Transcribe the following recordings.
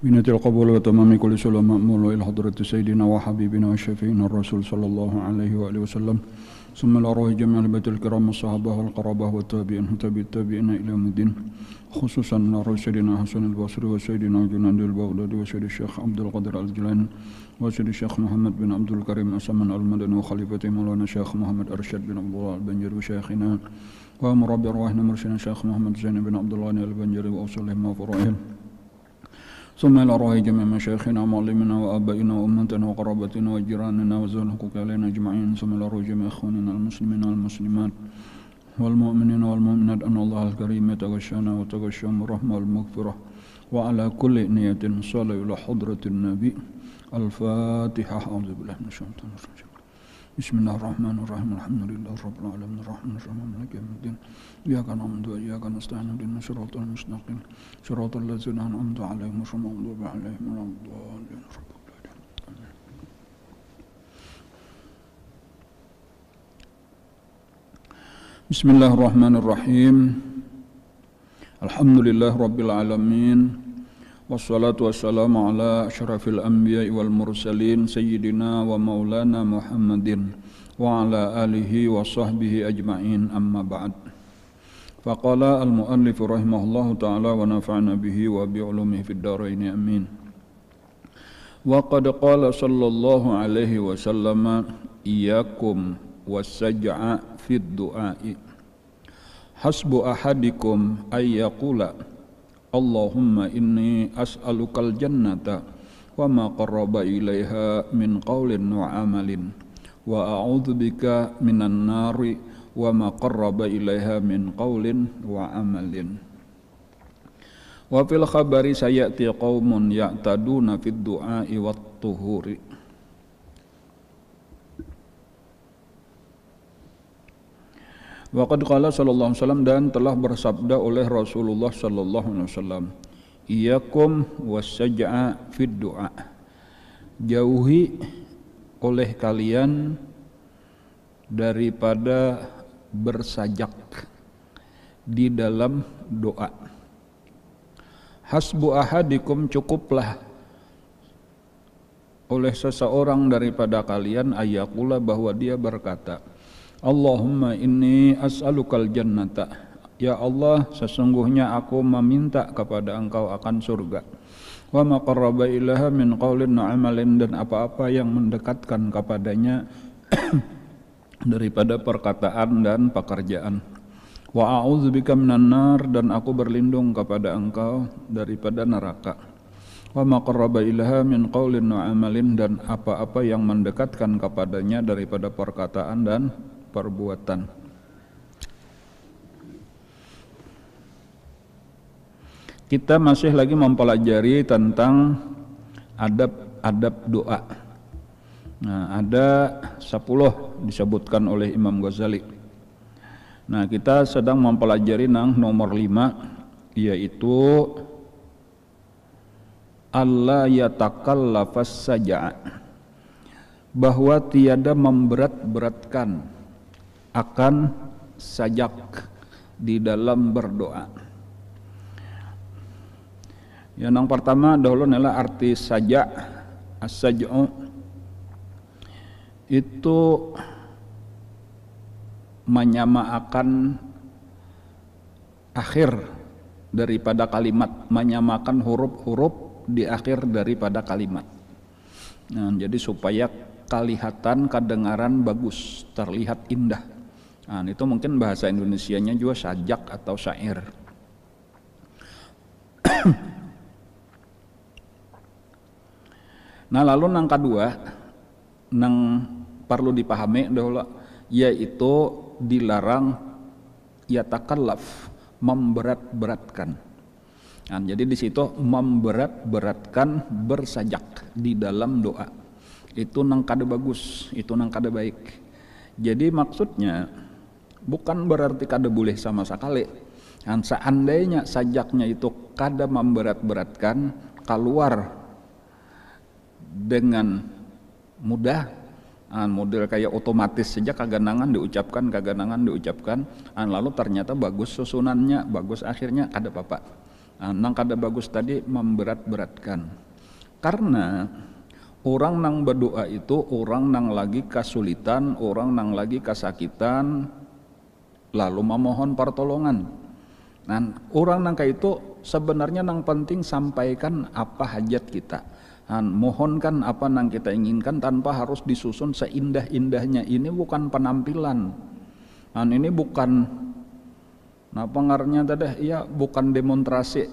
بنية القبول وتمام كل سلام مأمول إلى حضرة سيدنا وحبيبنا وشفيعنا الرسول صلى الله عليه وآله وسلم ثم إلى روح جميع البيت الكرام الصحابة والقرابة والتابعين وتابع التابعين إلى يوم الدين خصوصا روح سيدنا حسن البصري وسيدنا جناد البغدادي وسيد الشيخ عبد القادر الجيلاني وسيد الشيخ محمد بن عبد الكريم أسمن المدني وخليفته مولانا الشيخ محمد أرشد بن عبد الله البنجري وشيخنا ومربي أرواحنا مرشدنا الشيخ محمد زين بن عبد الله البنجري وأوصلهم وفرائهم ثم إلى روح جميع مشايخنا ومعلمنا وآبائنا وأمتنا وقرابتنا وجيراننا وذوي الحقوق علينا أجمعين ثم إلى روح جميع إخواننا المسلمين والمسلمات والمؤمنين والمؤمنات أن الله الكريم يتغشانا وتغشاهم بالرحمة والمغفرة وعلى كل نية صلى إلى حضرة النبي الفاتحة أعوذ بالله من الشيطان الرجيم بسم الله الرحمن الرحيم الحمد لله رب العالمين الرحمن الرحيم مالك يوم الدين إياك نعبد وإياك نستعين اهدنا الصراط المستقيم صراط الذين أنعمت عليهم غير المغضوب عليهم ولا الضالين بسم الله الرحمن الرحيم الحمد لله رب العالمين والصلاة والسلام على أشرف الأنبياء والمرسلين سيدنا ومولانا محمد وعلى آله وصحبه أجمعين أما بعد فقال المؤلف رحمه الله تعالى ونفعنا به وبعلومه في الدارين أمين وقد قال صلى الله عليه وسلم إياكم والسجع في الدعاء حسب أحدكم أن يقول اللهم إني أسألك الجنة وما قرب إليها من قول وعمل وأعوذ بك من النار وما قرب إليها من قول وعمل وفي الخبر سيأتي قوم يعتدون في الدعاء والطهور Waqad qala sallallahu alaihi wasallam dan telah bersabda oleh Rasulullah sallallahu alaihi wasallam Iyakum wassaj'a fid du'a jauhi oleh kalian daripada bersajak di dalam doa hasbu ahadikum cukuplah oleh seseorang daripada kalian ayaqula bahwa dia berkata Allahumma inni as'alukal jannata ya Allah sesungguhnya aku meminta kepada engkau akan surga wa ma qarraba ilaha min qaulin wa amalin dan apa-apa yang mendekatkan kepadanya daripada perkataan dan pekerjaan wa a'udzubika minan nar dan aku berlindung kepada engkau daripada neraka wa ma qarraba ilaha min qaulin wa amalin dan apa-apa yang mendekatkan kepadanya daripada perkataan dan perbuatan. Kita masih lagi mempelajari tentang adab-adab doa. Nah, ada 10 disebutkan oleh Imam Ghazali. Nah, kita sedang mempelajari nomor 5 yaitu alla yatakallafas sajaa bahwa tiada memberat-beratkan akan sajak di dalam berdoa. Yang pertama dahulu adalah arti sajak. As-saj'u itu menyamakan akhir daripada kalimat, menyamakan huruf-huruf di akhir daripada kalimat. Nah, jadi supaya kelihatan, kedengaran bagus, terlihat indah. Nah, itu mungkin bahasa Indonesianya juga sajak atau syair. Nah, lalu yang kedua, yang perlu dipahami dahulu, yaitu dilarang yatakallaf, memberat-beratkan. Nah, jadi di situ memberat-beratkan bersajak di dalam doa. Itu nang kada bagus, itu nang kada baik. Jadi maksudnya bukan berarti kada boleh sama sekali. Dan seandainya sajaknya itu kada memberat-beratkan, keluar dengan mudah, model kayak otomatis saja kaganangan diucapkan, lalu ternyata bagus susunannya, bagus akhirnya kada apa-apa. Nang kada bagus tadi memberat-beratkan. Karena orang nang berdoa itu orang nang lagi kesulitan, orang nang lagi kesakitan, lalu memohon pertolongan. Nah, orang nang kayak itu sebenarnya nang penting sampaikan apa hajat kita. Mohonkan apa nang kita inginkan tanpa harus disusun seindah-indahnya. Ini bukan penampilan. Ini bukan pengarnya tadi ya, bukan demonstrasi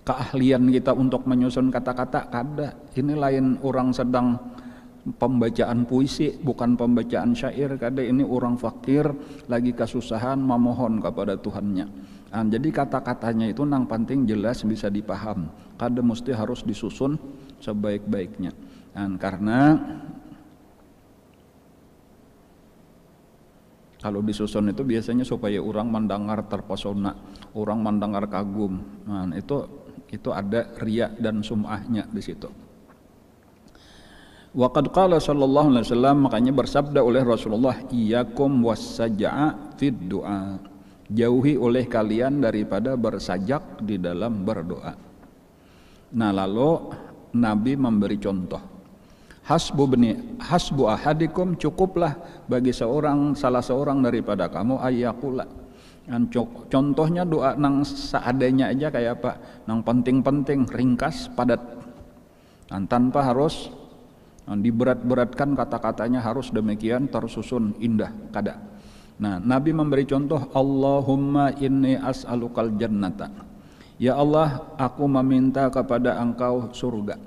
keahlian kita untuk menyusun kata-kata, kada. Ini lain orang sedang pembacaan puisi, bukan pembacaan syair, kada. Ini orang fakir lagi kesusahan memohon kepada Tuhannya. Jadi kata-katanya itu nang penting jelas bisa dipaham, kada mesti harus disusun sebaik-baiknya. Karena kalau disusun itu biasanya supaya orang mendengar terpesona, orang mendengar kagum. Itu ada riya dan sum'ahnya di situ. Wa qad qala sallallahu alaihi wasallam, makanya bersabda oleh Rasulullah, iyyakum was-saj'a fid du'a. Jauhi oleh kalian daripada bersajak di dalam berdoa. Nah, lalu Nabi memberi contoh. Hasbu ahadikum, cukuplah bagi salah seorang daripada kamu ayyakula. Contohnya doa nang seadanya aja kayak apa? Nang penting-penting, ringkas, padat. Tanpa harus diberat-beratkan kata-katanya harus demikian tersusun indah, kada. Nah, Nabi memberi contoh, Allahumma inni as'alukal jannata. Ya Allah, aku meminta kepada Engkau surga.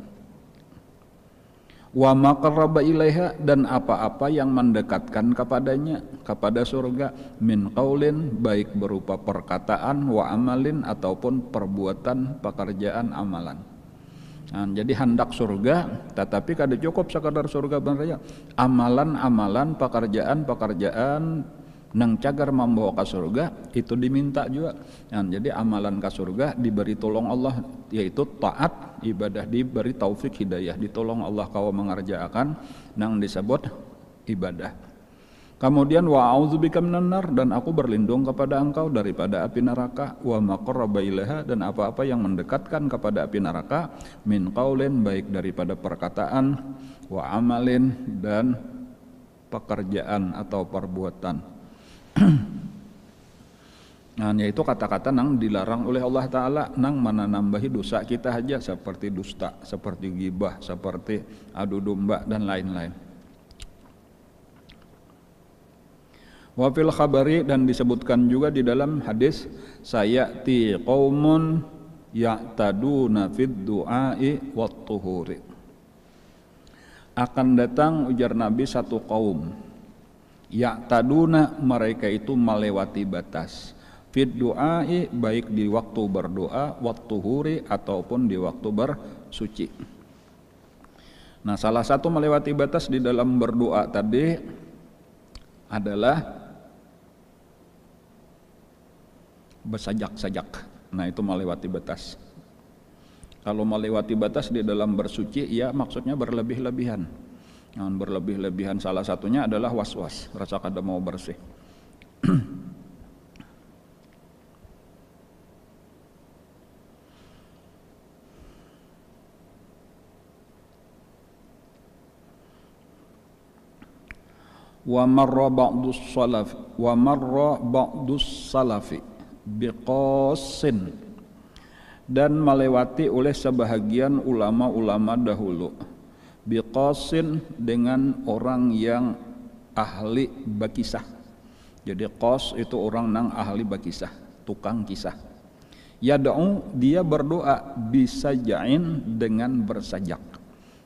Wa ma qarraba ilaiha, dan apa-apa yang mendekatkan kepadanya, kepada surga, min qaulin, baik berupa perkataan, wa amalin, ataupun perbuatan, pekerjaan, amalan. Jadi hendak surga, tetapi kada cukup sekadar surga benar. Amalan-amalan, pekerjaan-pekerjaan nang cagar membawa ke surga itu diminta juga. Jadi amalan ke surga diberi tolong Allah, yaitu taat, ibadah diberi taufik hidayah, ditolong Allah kau mengerjakan nang disebut ibadah. Kemudian wa a'udzubika minan nar, dan aku berlindung kepada Engkau daripada api neraka. Wa ma qarraba ilaiha, dan apa-apa yang mendekatkan kepada api neraka, min qaulin, baik daripada perkataan, wa amalin, dan pekerjaan atau perbuatan. Yaitu kata-kata nang dilarang oleh Allah Ta'ala, nang menambahi dosa kita aja, seperti dusta, seperti ghibah, seperti adu domba, dan lain-lain. Wa fil khabari, dan disebutkan juga di dalam hadis, sayati qaumun ya'taduna fid du'ai wat tuhuri. Akan datang, ujar Nabi, satu kaum, ya'taduna, mereka itu melewati batas, fid du'ai, baik di waktu berdoa, wat tuhuri, ataupun di waktu bersuci. Nah, salah satu melewati batas di dalam berdoa tadi adalah bersajak-sajak. Nah, itu melewati batas. Kalau melewati batas di dalam bersuci, ya maksudnya berlebih-lebihan. Berlebih-lebihan salah satunya adalah was-was, rasa kada mau bersih. Wa marra ba'dus salafi biqasin, dan melewati oleh sebahagian ulama-ulama dahulu, biqasin, dengan orang yang ahli bakisah. Jadi qas itu orang nang ahli bakisah, tukang kisah. Yad'u, dia berdoa, bisajain, dengan bersajak.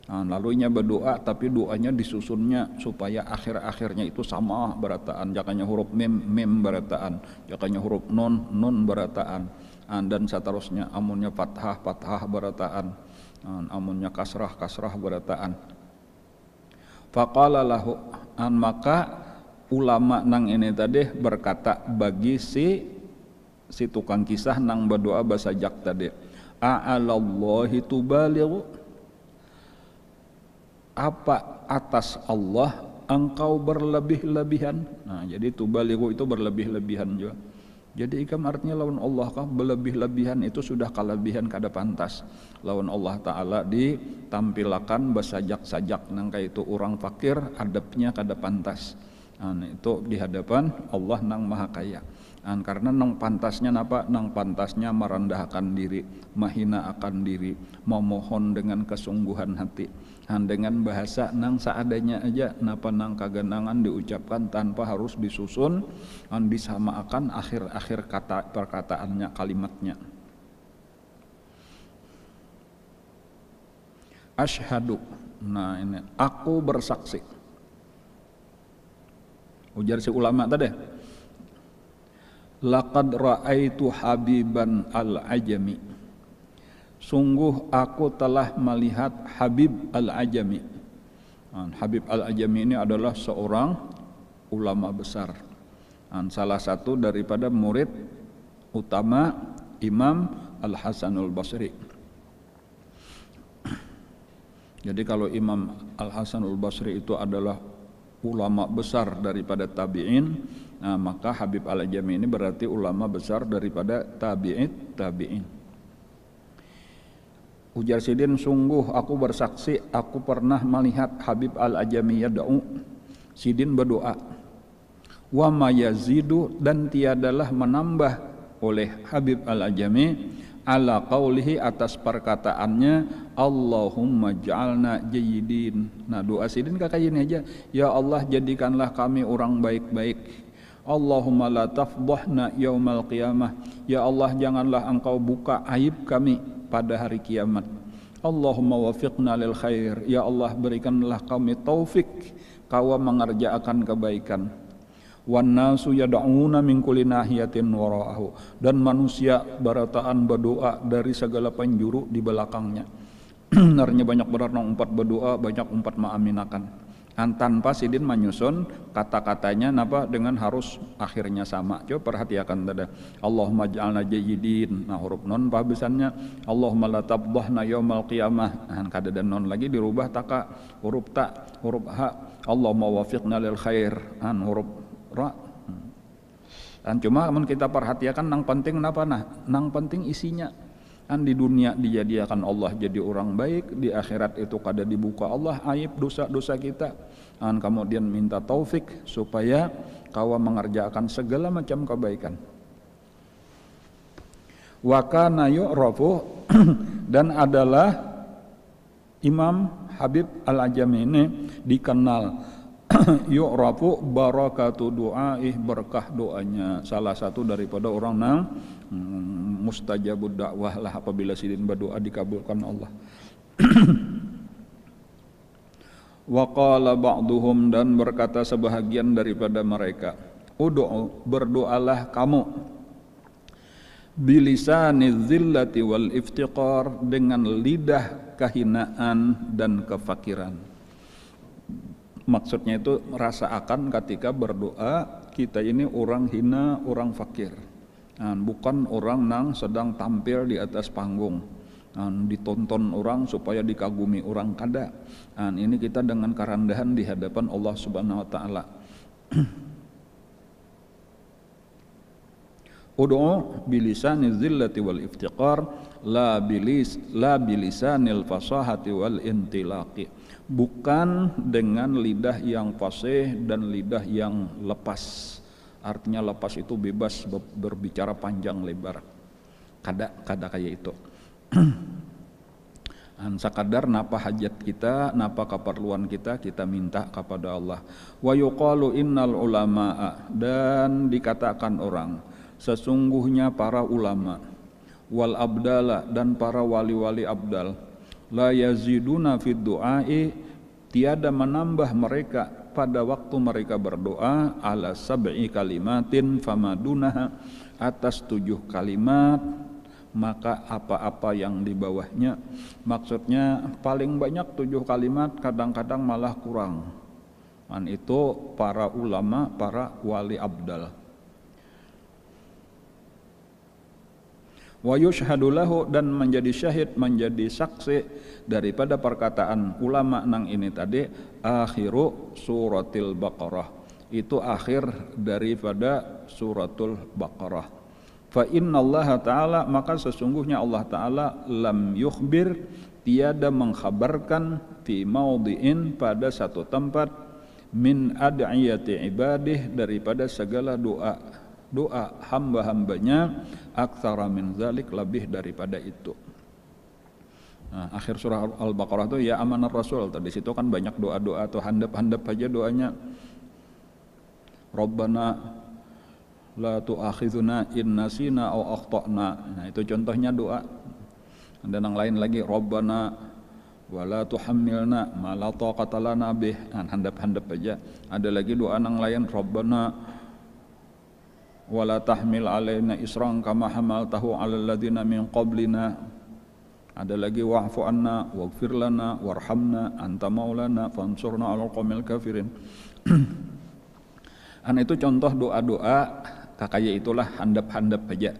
Lalunya berdoa, tapi doanya disusunnya supaya akhir-akhirnya itu sama berataan. Jakanya huruf mim berataan, jakanya huruf nun berataan, dan seterusnya. Amunnya fathah berataan, amunnya kasrah berataan. Faqala lahu, maka ulama nang ini tadi berkata bagi si tukang kisah nang berdoa bersajak tadi, a'alallahi tubalighu, apa atas Allah engkau berlebih-lebihan. Nah, jadi tubalighu itu berlebih-lebihan juga. Jadi ikam artinya lawan Allah kah berlebih-lebihan itu sudah kelebihan kada pantas. Lawan Allah Ta'ala ditampilakan bersajak-sajak nangka itu orang fakir adabnya kada pantas. Itu di hadapan Allah nang maha kaya. Karena nang pantasnya napa? Nang pantasnya merendahkan diri, menghina akan diri, memohon dengan kesungguhan hati. Dengan bahasa nang seadanya aja napa nang kaganangan diucapkan tanpa harus disusun disamakan akhir-akhir kata perkataannya kalimatnya. Asyhadu, nah ini aku bersaksi. Ujar si ulama tadi, laqad ra'aitu habiban al-ajami, sungguh aku telah melihat Habib al-Ajami. Habib al-Ajami ini adalah seorang ulama besar, salah satu daripada murid utama Imam Al-Hasanul Basri. Jadi kalau Imam Al-Hasanul Basri itu adalah ulama besar daripada tabi'in, maka Habib al-Ajami ini berarti ulama besar daripada tabi'in. Ujar Sidin, sungguh aku bersaksi aku pernah melihat Habib al-Ajami yad'u. Sidin berdoa. Wa ma yazidu, dan tiadalah menambah oleh Habib al-Ajami ala qaulihi, atas perkataannya Allahumma ja'alna jayyidin. Nah doa Sidin kayak ini aja, ya Allah jadikanlah kami orang baik-baik. Allahumma la tafdhna yaumal qiyamah, ya Allah janganlah engkau buka aib kami pada hari kiamat. Allahumma wafiqna lil khair, ya Allah berikanlah kami taufik kawa mengerjakan kebaikan. Wan nasu yad'una min kulli nahiyatin wara'ahu, dan manusia barataan berdoa dari segala penjuru di belakangnya. Artinya banyak berenang umpat berdoa, banyak umpat mengaminakan. Tanpa Sidin menyusun kata-katanya napa dengan harus akhirnya sama. Coba perhatikan tadi. Allahumma ja'alna jayyidin. Nah huruf non pahabisannya Allahumma la tabdhna yaumal qiyamah. Kada dan non lagi dirubah taka huruf ta, huruf ha. Allahumma wafiqna lil khair. Huruf ra. Cuma kita perhatikan nang penting napa nang penting isinya. Di dunia dijadikan Allah jadi orang baik, di akhirat itu kada dibuka Allah aib dosa-dosa kita. Kemudian minta taufik supaya kawa mengerjakan segala macam kebaikan. Wa kana yu'rafu, dan adalah Imam Habib al-Ajami ini dikenal yu'rafu barakatu du'aih, berkah doanya. Salah satu daripada orang nang mustajabud dakwah lah, apabila Sidin berdoa dikabulkan Allah. Wa qala ba'duhum, dan berkata sebahagian daripada mereka, ud'u, berdoalah kamu, bilisani zillati wal iftiqar, dengan lidah kehinaan dan kefakiran. Maksudnya itu rasa akan ketika berdoa kita ini orang hina, orang fakir. Bukan orang nang sedang tampil di atas panggung, ditonton orang supaya dikagumi orang, kada. Ini kita dengan kerendahan di hadapan Allah Subhanahu wa taala. Ud'u bilisani zillati wal iftiqar la bilisanil fasahati wal intilaqi, bukan dengan lidah yang fasih dan lidah yang lepas. Artinya lepas itu bebas berbicara panjang lebar. Kada kayak itu. Sakadar napa hajat kita, napa keperluan kita minta kepada Allah. Wa yuqalu innal ulama'a, dan dikatakan orang, sesungguhnya para ulama, wal abdala, dan para wali-wali abdal, la yaziduna fid du'ai, tiada menambah mereka pada waktu mereka berdoa, ala sab'i kalimatin famadunaha, atas 7 kalimat maka apa-apa yang di bawahnya. Maksudnya paling banyak 7 kalimat, kadang-kadang malah kurang. Itu para ulama, para wali abdal. Wa yushhadu lahu, dan menjadi syahid, menjadi saksi daripada perkataan ulama nang ini tadi, akhiru suratil Baqarah, itu akhir daripada suratul Baqarah. Fa innallaha ta'ala, maka sesungguhnya Allah Ta'ala lam yukhbir, tiada mengkhabarkan, fi maudhi'in, pada satu tempat, min ad'iyati ibadih, daripada segala doa hamba-hambanya, aktsara min zalik, lebih daripada itu. Nah, akhir surah Al-Baqarah itu ya amanar rasul, di situ kan banyak doa-doa atau handap-handap aja doanya. Rabbana la tu'akhizuna in nasina aw akhtana. Nah, itu contohnya doa. Ada yang lain lagi, Rabbana wa la tuhammilna ma la taqata lana bih. Handap-handap aja. Ada lagi doa yang lain, Rabbana wa la tahmil alaina isran kama hamaltahu 'alal ladzina min qablina. Ada lagi wa'fu anna waghfir lana warhamna anta maulana fansurna 'alal qaumil kafirin. Itu contoh doa-doa kakaya, itulah handap-handap aja.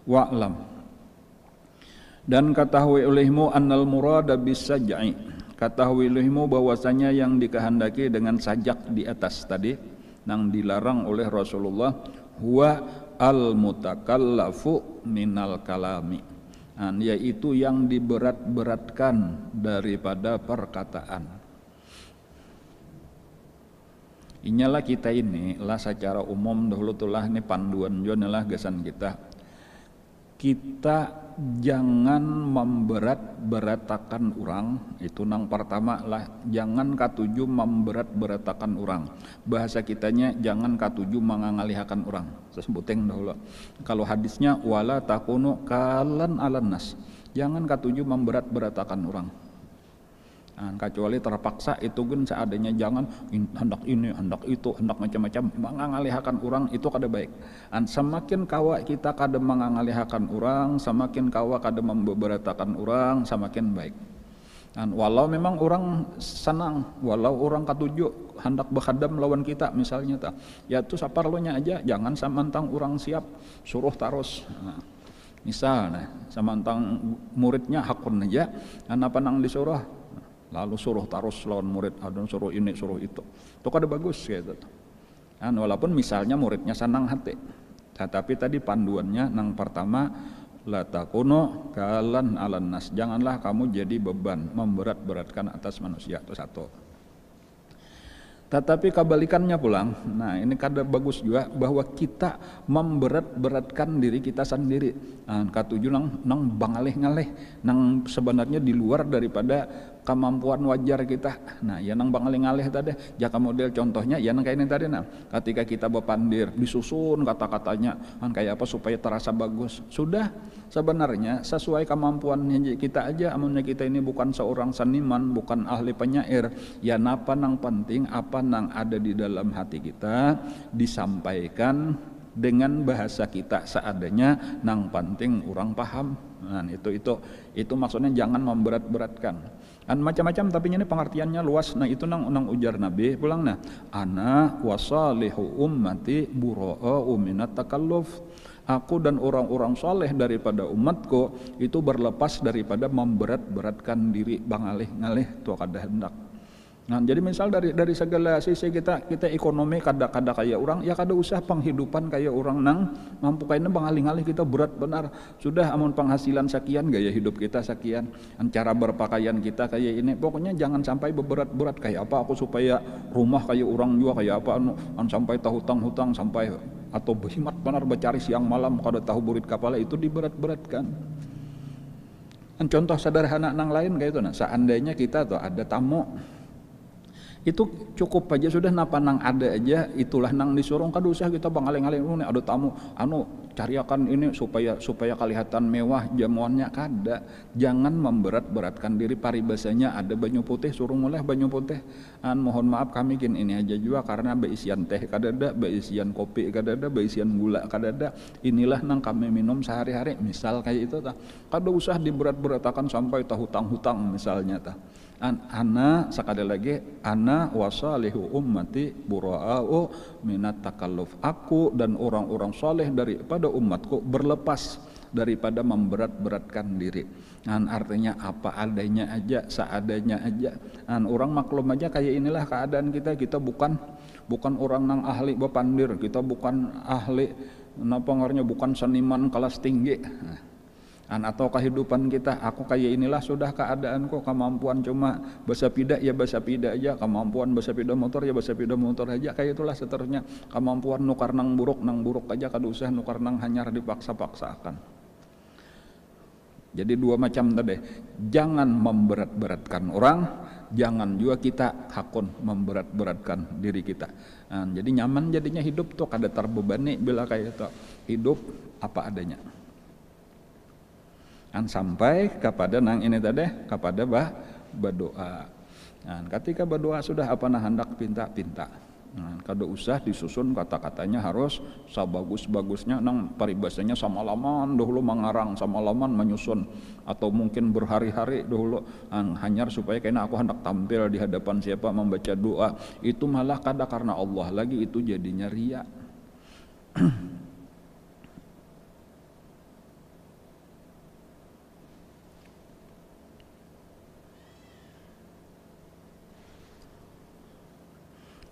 Wa'lam, dan ketahui olehmu annal murada bisaj'i, ketahui olehmu bahwasanya yang dikehendaki dengan sajak di atas tadi yang dilarang oleh Rasulullah, huwa al mutakallafu minal kalami, yaitu yang diberat-beratkan daripada perkataan. Inyalah kita ini lah secara umum dahulu tulah ini panduan juga lah gasan kita. Kita jangan memberat-beratakan orang, itu nang pertama lah, jangan katuju memberat-beratakan orang. Bahasa kitanya jangan katuju mengangalihakan orang. Sesebuteng dahulu. Kalau hadisnya wala takunu kalan alan nas, jangan katuju memberat-beratakan orang. Kecuali terpaksa, itu kan seadanya, jangan hendak ini, hendak itu, hendak macam-macam mengangalihakan orang, itu kada baik. Semakin kawa kita kada mengangalihakan orang, semakin kawa kada memberatakan orang, semakin baik. Walau memang orang senang, walau orang katuju hendak berkhadam lawan kita misalnya, ya itu saparlonya aja, jangan samantang orang siap suruh tarus. Misalnya samantang muridnya hakun aja, apa nang disuruh lalu suruh tarus lawan murid, ada suruh ini suruh itu kada bagus gitu. Walaupun misalnya muridnya senang hati, tetapi tadi panduannya nang pertama, la takuno kalan alan nas, janganlah kamu jadi beban memberat-beratkan atas manusia, itu satu. Tetapi kebalikannya pulang, nah ini kada bagus juga, bahwa kita memberat-beratkan diri kita sendiri. Katuju nang bangalih-ngalih, nang sebenarnya di luar daripada kemampuan wajar kita. Nah, ya nang bangalih-ngalih tadi, jaka model contohnya ya nang kayak ini tadi, ketika kita berpandir, disusun kata-katanya, kayak apa supaya terasa bagus. Sudah, sebenarnya sesuai kemampuan kita aja, amunnya kita ini bukan seorang seniman, bukan ahli penyair, ya napa nang penting, apa nang ada di dalam hati kita disampaikan dengan bahasa kita seadanya, nang penting orang paham. Nah, itu maksudnya jangan memberat-beratkan. Macam-macam, tapi ini pengertiannya luas. Nah, itu nang ujar Nabi pulang, nah ana wasalihu ummati bura'u minat takalluf, aku dan orang-orang soleh daripada umatku itu berlepas daripada memberat-beratkan diri, bangalih-ngalih tuh kada hendak. Nah, jadi misal dari segala sisi kita ekonomi kada kayak orang, ya kada usah penghidupan kayak orang nang mampu kayaknya bangalih-ngalih kita berat benar. Sudah amun penghasilan sekian, gaya hidup kita sekian, cara berpakaian kita kayak ini, pokoknya jangan sampai berat-berat kayak apa aku supaya rumah kayak orang juga kayak apa sampai tahu hutang-hutang sampai atau berhemat benar bercari siang malam kada tahu burit kapala, itu diberat-beratkan. Contoh sederhana nang lain kayak itu, nah seandainya kita tuh ada tamu, itu cukup aja sudah, napa nang ada aja itulah nang disuruh, kada usah kita bangalih-ngalih nih ada tamu cariakan ini supaya kelihatan mewah jamuannya, kada. Jangan memberat-beratkan diri. Paribasanya ada banyu putih, suruh mulai banyu putih, mohon maaf kami gini ini aja juga karena beisian teh kada ada, beisian kopi kada ada, beisian gula kada ada, inilah nang kami minum sehari-hari, misal kayak itu kada usah diberat-beratakan sampai hutang-hutang misalnya Ana sekali lagi, ana wasalihu ummati bura'u minat takalluf, aku dan orang-orang soleh daripada umatku berlepas daripada memberat-beratkan diri. Artinya apa adanya aja, seadanya aja. Orang maklum aja kayak inilah keadaan kita bukan bukan orang nang ahli bepandir, kita bukan ahli napa ngarannya, bukan seniman kelas tinggi. Atau kehidupan kita, aku kayak inilah sudah keadaanku, kemampuan cuma basapida ya basapida aja, kemampuan basapida motor ya basapida motor aja, kayak itulah seterusnya. Kemampuan nukar nang buruk aja, kada usah nukar nang hanyar dipaksa-paksakan. Jadi dua macam tadi, jangan memberat-beratkan orang, jangan juga kita hakun memberat-beratkan diri kita. Jadi nyaman jadinya hidup tuh, kada terbebani bila kayak itu, hidup apa adanya. Sampai kepada nang ini tadi, kepada berdoa. Ketika berdoa sudah apa nah hendak pinta-pinta. Kada usah disusun kata-katanya harus sebagus-bagusnya nang paribasanya samalaman dahulu mengarang, samalaman menyusun, atau mungkin berhari-hari dahulu hanyar supaya kena aku hendak tampil di hadapan siapa membaca doa. Itu malah kada karena Allah lagi, itu jadinya riya.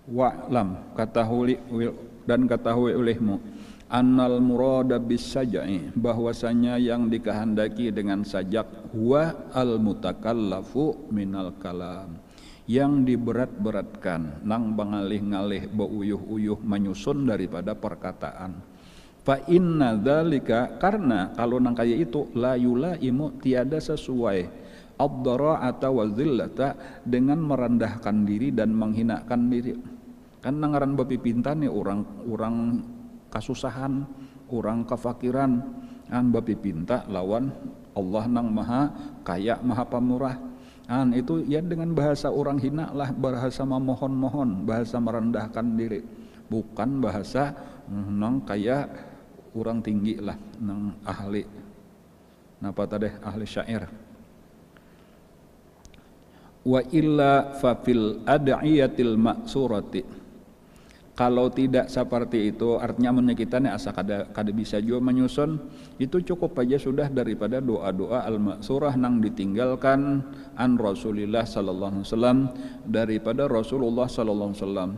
Wa'lam, ketahui olehmu, annal murada bis sajai, bahwasanya yang dikehendaki dengan sajak huwa al mutakallafu minal kalam, yang diberat-beratkan nang bangalih-ngalih beuyuh-uyuh menyusun daripada perkataan. Fa inna dzalika, karena kalau nang kaya itu la yulaimu, tiada sesuai ad-dara'ata wa zillata, dengan merendahkan diri dan menghinakan diri. Kan nangaran bapipinta nih orang kasusahan, orang kefakiran, bapipinta lawan Allah nang maha kaya, maha pemurah. Itu ya dengan bahasa orang hina lah, bahasa memohon-mohon, bahasa merendahkan diri, bukan bahasa nang kaya orang tinggi lah, nang ahli napa tadi, ahli syair. Wa illa fa fil ad'iyatil ma'surati, kalau tidak seperti itu, artinya amunnya kita nih asa kada bisa juga menyusun, itu cukup aja sudah daripada doa-doa al-ma'surah nang ditinggalkan an Rasulillah sallallahu alaihi wasallam, daripada Rasulullah sallallahu alaihi wasallam.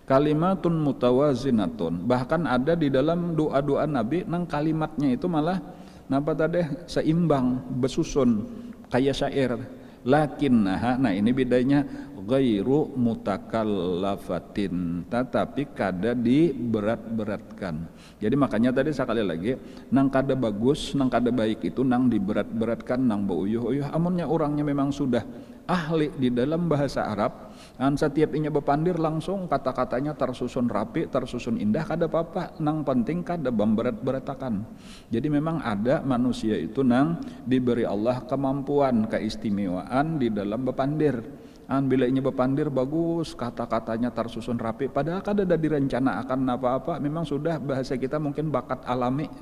Kalimatun mutawazinatun, bahkan ada di dalam doa-doa Nabi nang kalimatnya itu malah napa tadi seimbang, besusun kayak syair. Lakinnaha, nah ini bedanya, ghairu mutakallafatin, tetapi kada diberat-beratkan. Jadi makanya tadi sekali lagi, nang kada bagus, nang kada baik itu nang diberat-beratkan, nang beuyuh-uyuh. Amunnya orangnya memang sudah ahli di dalam bahasa Arab, setiap inya bepandir langsung kata-katanya tersusun rapi, tersusun indah, kada apa-apa, nang penting kada memberat-beratakan. Jadi memang ada manusia itu nang diberi Allah kemampuan, keistimewaan di dalam bepandir. Bila inya bepandir bagus, kata-katanya tersusun rapi, padahal kada ada direncanakan apa-apa, memang sudah bahasa kita mungkin bakat alami.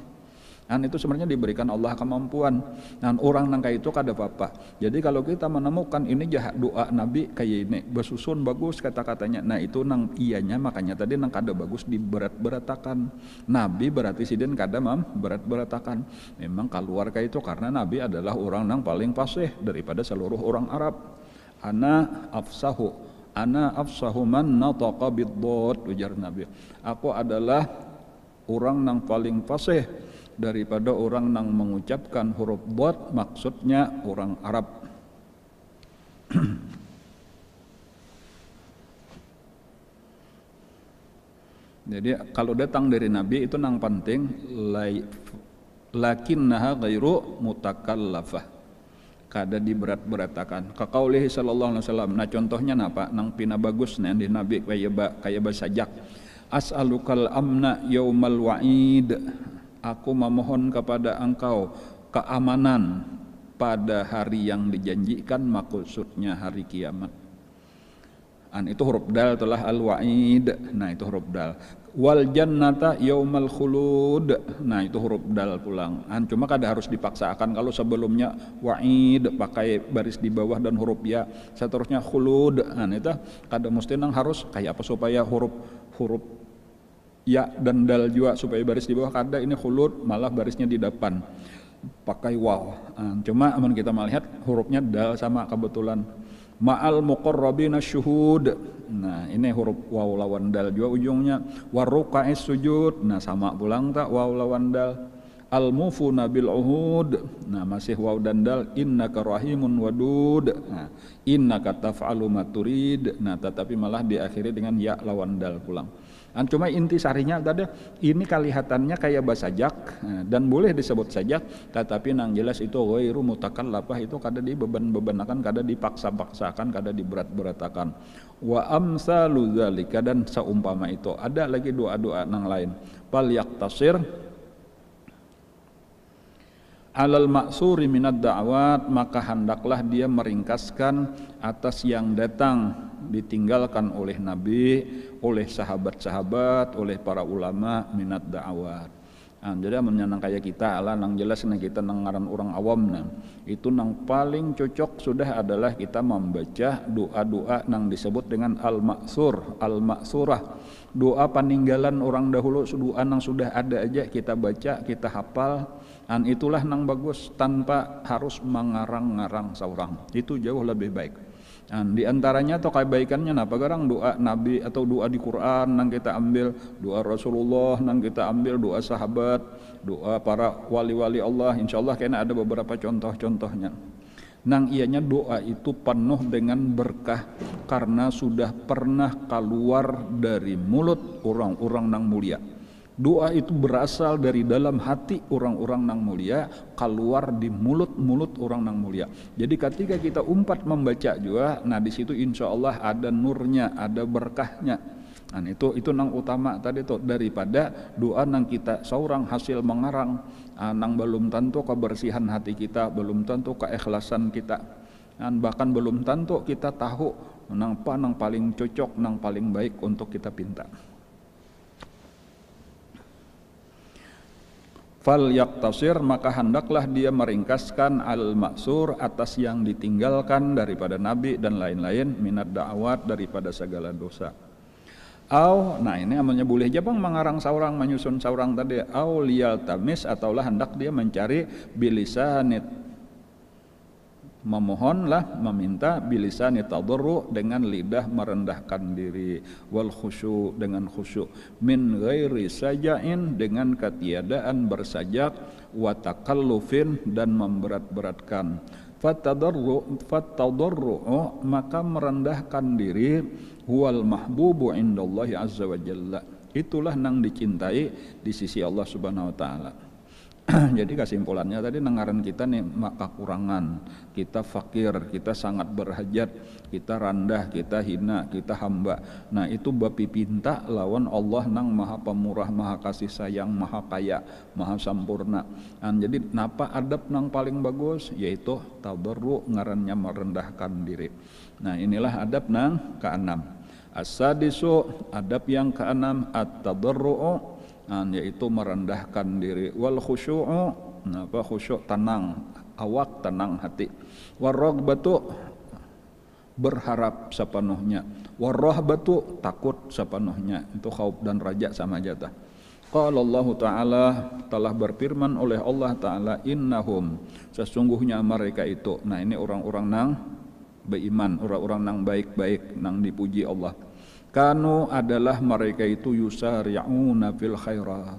Itu sebenarnya diberikan Allah kemampuan. Orang nang kayak itu kada apa-apa. Jadi kalau kita menemukan ini jahat doa Nabi kayak ini, bersusun bagus kata-katanya, nah itu nang iyanya, makanya tadi nang kada bagus diberat-beratakan. Nabi berarti sidin kada berat-beratakan. Memang keluar kayak itu karena Nabi adalah orang nang paling fasih daripada seluruh orang Arab. Ana afsahu man nataqa bid-dhad, ujar Nabi. Aku adalah orang nang paling fasih daripada orang nang mengucapkan huruf dhad, maksudnya orang Arab. Jadi kalau datang dari Nabi itu nang penting, lakinnaha ghairu mutakallafah, kada diberat-beratakan. Kaqaulihi sallallahu alaihi wasallam, nah contohnya napa nang pina bagus nih di Nabi kaya basajak. As'alukal amna yaumal wa'id, aku memohon kepada engkau keamanan pada hari yang dijanjikan, maksudnya hari kiamat. Itu huruf dal telah al-wa'id, nah itu huruf dal. Wal jannata yaumal khulud, nah itu huruf dal pulang. Cuma kada harus dipaksakan, kalau sebelumnya wa'id pakai baris di bawah dan huruf ya, seterusnya khulud, itu kada mesti nang harus kayak apa supaya huruf ya dan dal juga supaya baris di bawah, kada, ini khulud malah barisnya di depan pakai waw. Cuma amun kita melihat hurufnya dal sama kebetulan, ma'al muqarrabina syuhud. Nah ini huruf waw lawan dal juga ujungnya. Waruka'is sujud. Nah sama pulang tak waw lawan dal. Al-mufuna bil uhud. Nah masih waw dan dal. Innaka rahimun wadud. Nah innaka taf'alu ma turid. Nah tetapi malah diakhiri dengan ya lawan dal pulang. Cuma inti sarinya tadi ini kelihatannya kayak basajak dan boleh disebut sajak, tetapi nang jelas itu ghairu mutakallafah, itu kada dibeban-bebanakan, kada dipaksa-paksakan, kada diberat-beratakan. Wa amsalu dzalika, dan seumpama itu. Ada lagi doa-doa nang lain. Fal yaktasir alal maksuri minad da'wat, maka hendaklah dia meringkaskan atas yang datang ditinggalkan oleh Nabi, oleh sahabat-sahabat, oleh para ulama minat da'wat. Jadi menyenang kayak kita lah, nang jelas nih kita nang ngaran orang awam nah. Itu nang paling cocok sudah adalah kita membaca doa-doa nang disebut dengan al-maksur, al-maksurah. Doa peninggalan orang dahulu, doa nang sudah ada aja kita baca, kita hafal. Itulah nang bagus tanpa harus mengarang-ngarang seorang. Itu jauh lebih baik. Di antaranya atau kebaikannya napa garang doa Nabi atau doa di Quran nang kita ambil, doa Rasulullah nang kita ambil, doa sahabat, doa para wali-wali Allah. Insyaallah kayaknya ada beberapa contoh-contohnya. Nang ianya doa itu penuh dengan berkah karena sudah pernah keluar dari mulut orang-orang nang mulia. Doa itu berasal dari dalam hati orang-orang nang mulia, keluar di mulut-mulut orang nang mulia. Jadi ketika kita umpat membaca juga, nah di situ insya Allah ada nurnya, ada berkahnya. Nah itu nang utama tadi tuh, daripada doa nang kita seorang hasil mengarang, nang belum tentu kebersihan hati kita, belum tentu keikhlasan kita, bahkan belum tentu kita tahu nang paling cocok, nang paling baik untuk kita pinta. Fal yaktasir, maka hendaklah dia meringkaskan al-maksur atas yang ditinggalkan daripada Nabi dan lain-lain, minat da'wat, daripada segala dosa. Nah ini namanya boleh jabang mengarang seorang, menyusun seorang tadi. Au liyal tamis, ataulah hendak dia mencari bilisanit, memohonlah, meminta bilisani tadarru, dengan lidah merendahkan diri, wal khusyu, dengan khusyuk, min ghairi sajain, dengan ketiadaan bersajak, wa takallufin, dan memberat-beratkan. Fatadarru, maka merendahkan diri, huwal mahbubu indallahi azza wa jalla, itulah nang dicintai di sisi Allah subhanahu wa ta'ala. Jadi kesimpulannya tadi nengaran kita nih kekurangan, kita fakir, kita sangat berhajat, kita rendah, kita hina, kita hamba. Nah itu bapi pinta lawan Allah nang maha pemurah, maha kasih sayang, maha kaya, maha sampurna. Jadi napa adab nang paling bagus, yaitu tadarru, ngarannya merendahkan diri. Nah inilah adab nang keenam. As-sadisu, adab yang keenam, at-tadarru'u, yaitu merendahkan diri, wal khusyu'u, khusyuk tenang awak, tenang hati, warraghbatu, berharap sepenuhnya, warrahbatu, takut sepenuhnya. Itu khauf dan raja sama jatah. Qala Allah Ta'ala, telah berfirman oleh Allah Ta'ala, innahum, sesungguhnya mereka itu. Nah ini orang-orang nang beriman, orang-orang nang baik-baik, nang dipuji Allah. Kanu, adalah mereka itu yusari'una fil khairat.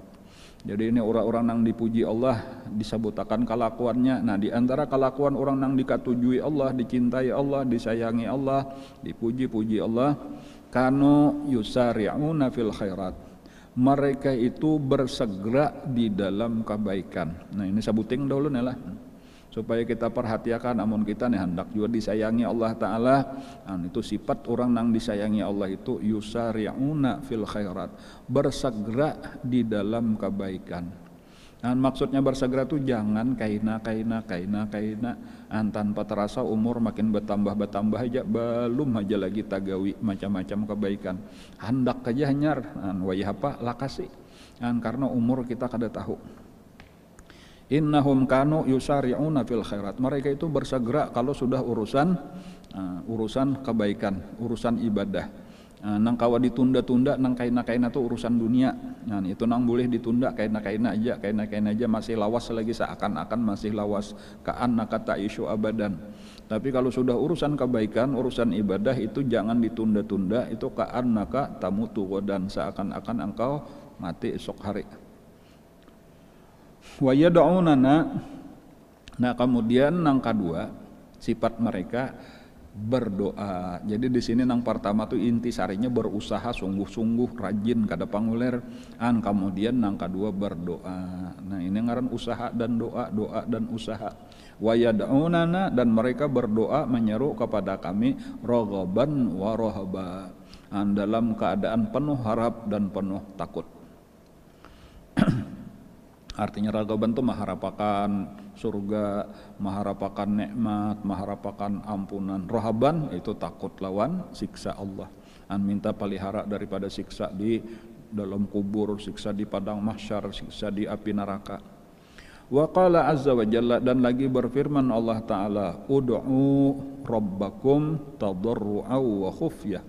Jadi ini orang-orang nang dipuji Allah, disebutakan kelakuannya. Nah di antara kelakuan orang nang dikatujui Allah, dicintai Allah, disayangi Allah, dipuji-puji Allah, kanu yusari'una fil khairat, mereka itu bersegera di dalam kebaikan. Nah ini sebuting dulu nih lah, supaya kita perhatikan, namun kita nih hendak juga disayangi Allah Ta'ala. Itu sifat orang nang disayangi Allah itu yusari'una fil khairat, bersegera di dalam kebaikan. Maksudnya bersegera itu jangan kaina, tanpa terasa umur makin bertambah aja, belum aja lagi tagawi macam-macam kebaikan. Hendak aja hanyar, wayah apa lakasi, karena umur kita kada tahu. Innahum kanu yusari'una fil khairat, mereka itu bersegera kalau sudah urusan kebaikan, urusan ibadah. Nang kawa ditunda-tunda nang kaina-kaina tuh urusan dunia. Nah, itu nang boleh ditunda kaina-kaina aja masih lawas lagi seakan-akan masih lawas ka'annaka ta'isyu abadan. Tapi kalau sudah urusan kebaikan, urusan ibadah itu jangan ditunda-tunda, itu ka'annaka tamutu dan seakan-akan engkau mati esok hari. Wa yad'unana. Nah, kemudian nang kedua sifat mereka berdoa. Jadi di sini nang pertama tuh intisarinya berusaha sungguh-sungguh rajin kada panguler, kemudian nang kedua berdoa. Nah, ini ngaran usaha dan doa, doa dan usaha. Wa yad'unana, dan mereka berdoa menyeru kepada kami raghaban wa rahaba, dalam keadaan penuh harap dan penuh takut. Artinya raghaban itu mengharapkan surga, mengharapkan nikmat, mengharapkan ampunan. Rahaban itu takut lawan siksa Allah. Minta pelihara daripada siksa di dalam kubur, siksa di padang mahsyar, siksa di api neraka. Wa qala azza wa jalla, dan lagi berfirman Allah Ta'ala, ud'u rabbakum tadarru'aw wa khufyah.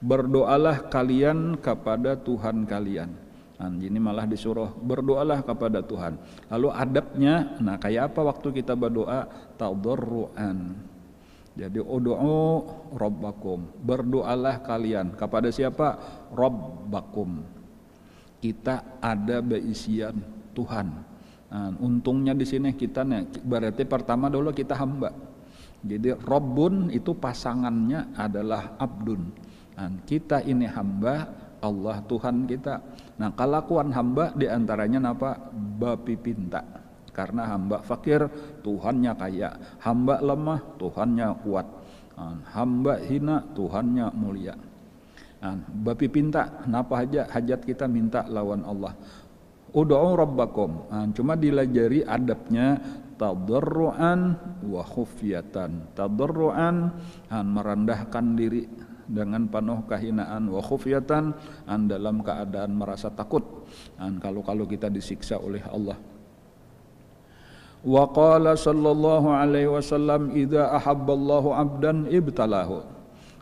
Berdoalah kalian kepada Tuhan kalian. Ini malah disuruh berdoalah kepada Tuhan. Lalu adabnya, nah kayak apa waktu kita berdoa? Tadarruan. Jadi ud'u rabbakum, berdoalah kalian kepada siapa? Rabbakum. Kita ada beisian Tuhan. Nah, untungnya di sini kita nih, berarti pertama dulu kita hamba. Jadi Rabbun itu pasangannya adalah abdun. Nah, kita ini hamba, Allah Tuhan kita. Nah, kelakuan hamba diantaranya apa? Bapi pinta. Karena hamba fakir, Tuhannya kaya. Hamba lemah, Tuhannya kuat. Hamba hina, Tuhannya mulia. Bapi pinta, napa aja hajat kita minta lawan Allah. Ud'u rabbakum. Cuma dilajari adabnya tadarruan wa khufyatan. Tadarruan, merendahkan diri dengan penuh kehinaan, wa khufyatan, dalam keadaan merasa takut kalau kita disiksa oleh Allah. Wa qala sallallahu alaihi wasallam, idza ahabballahu 'abdan ibtalahu.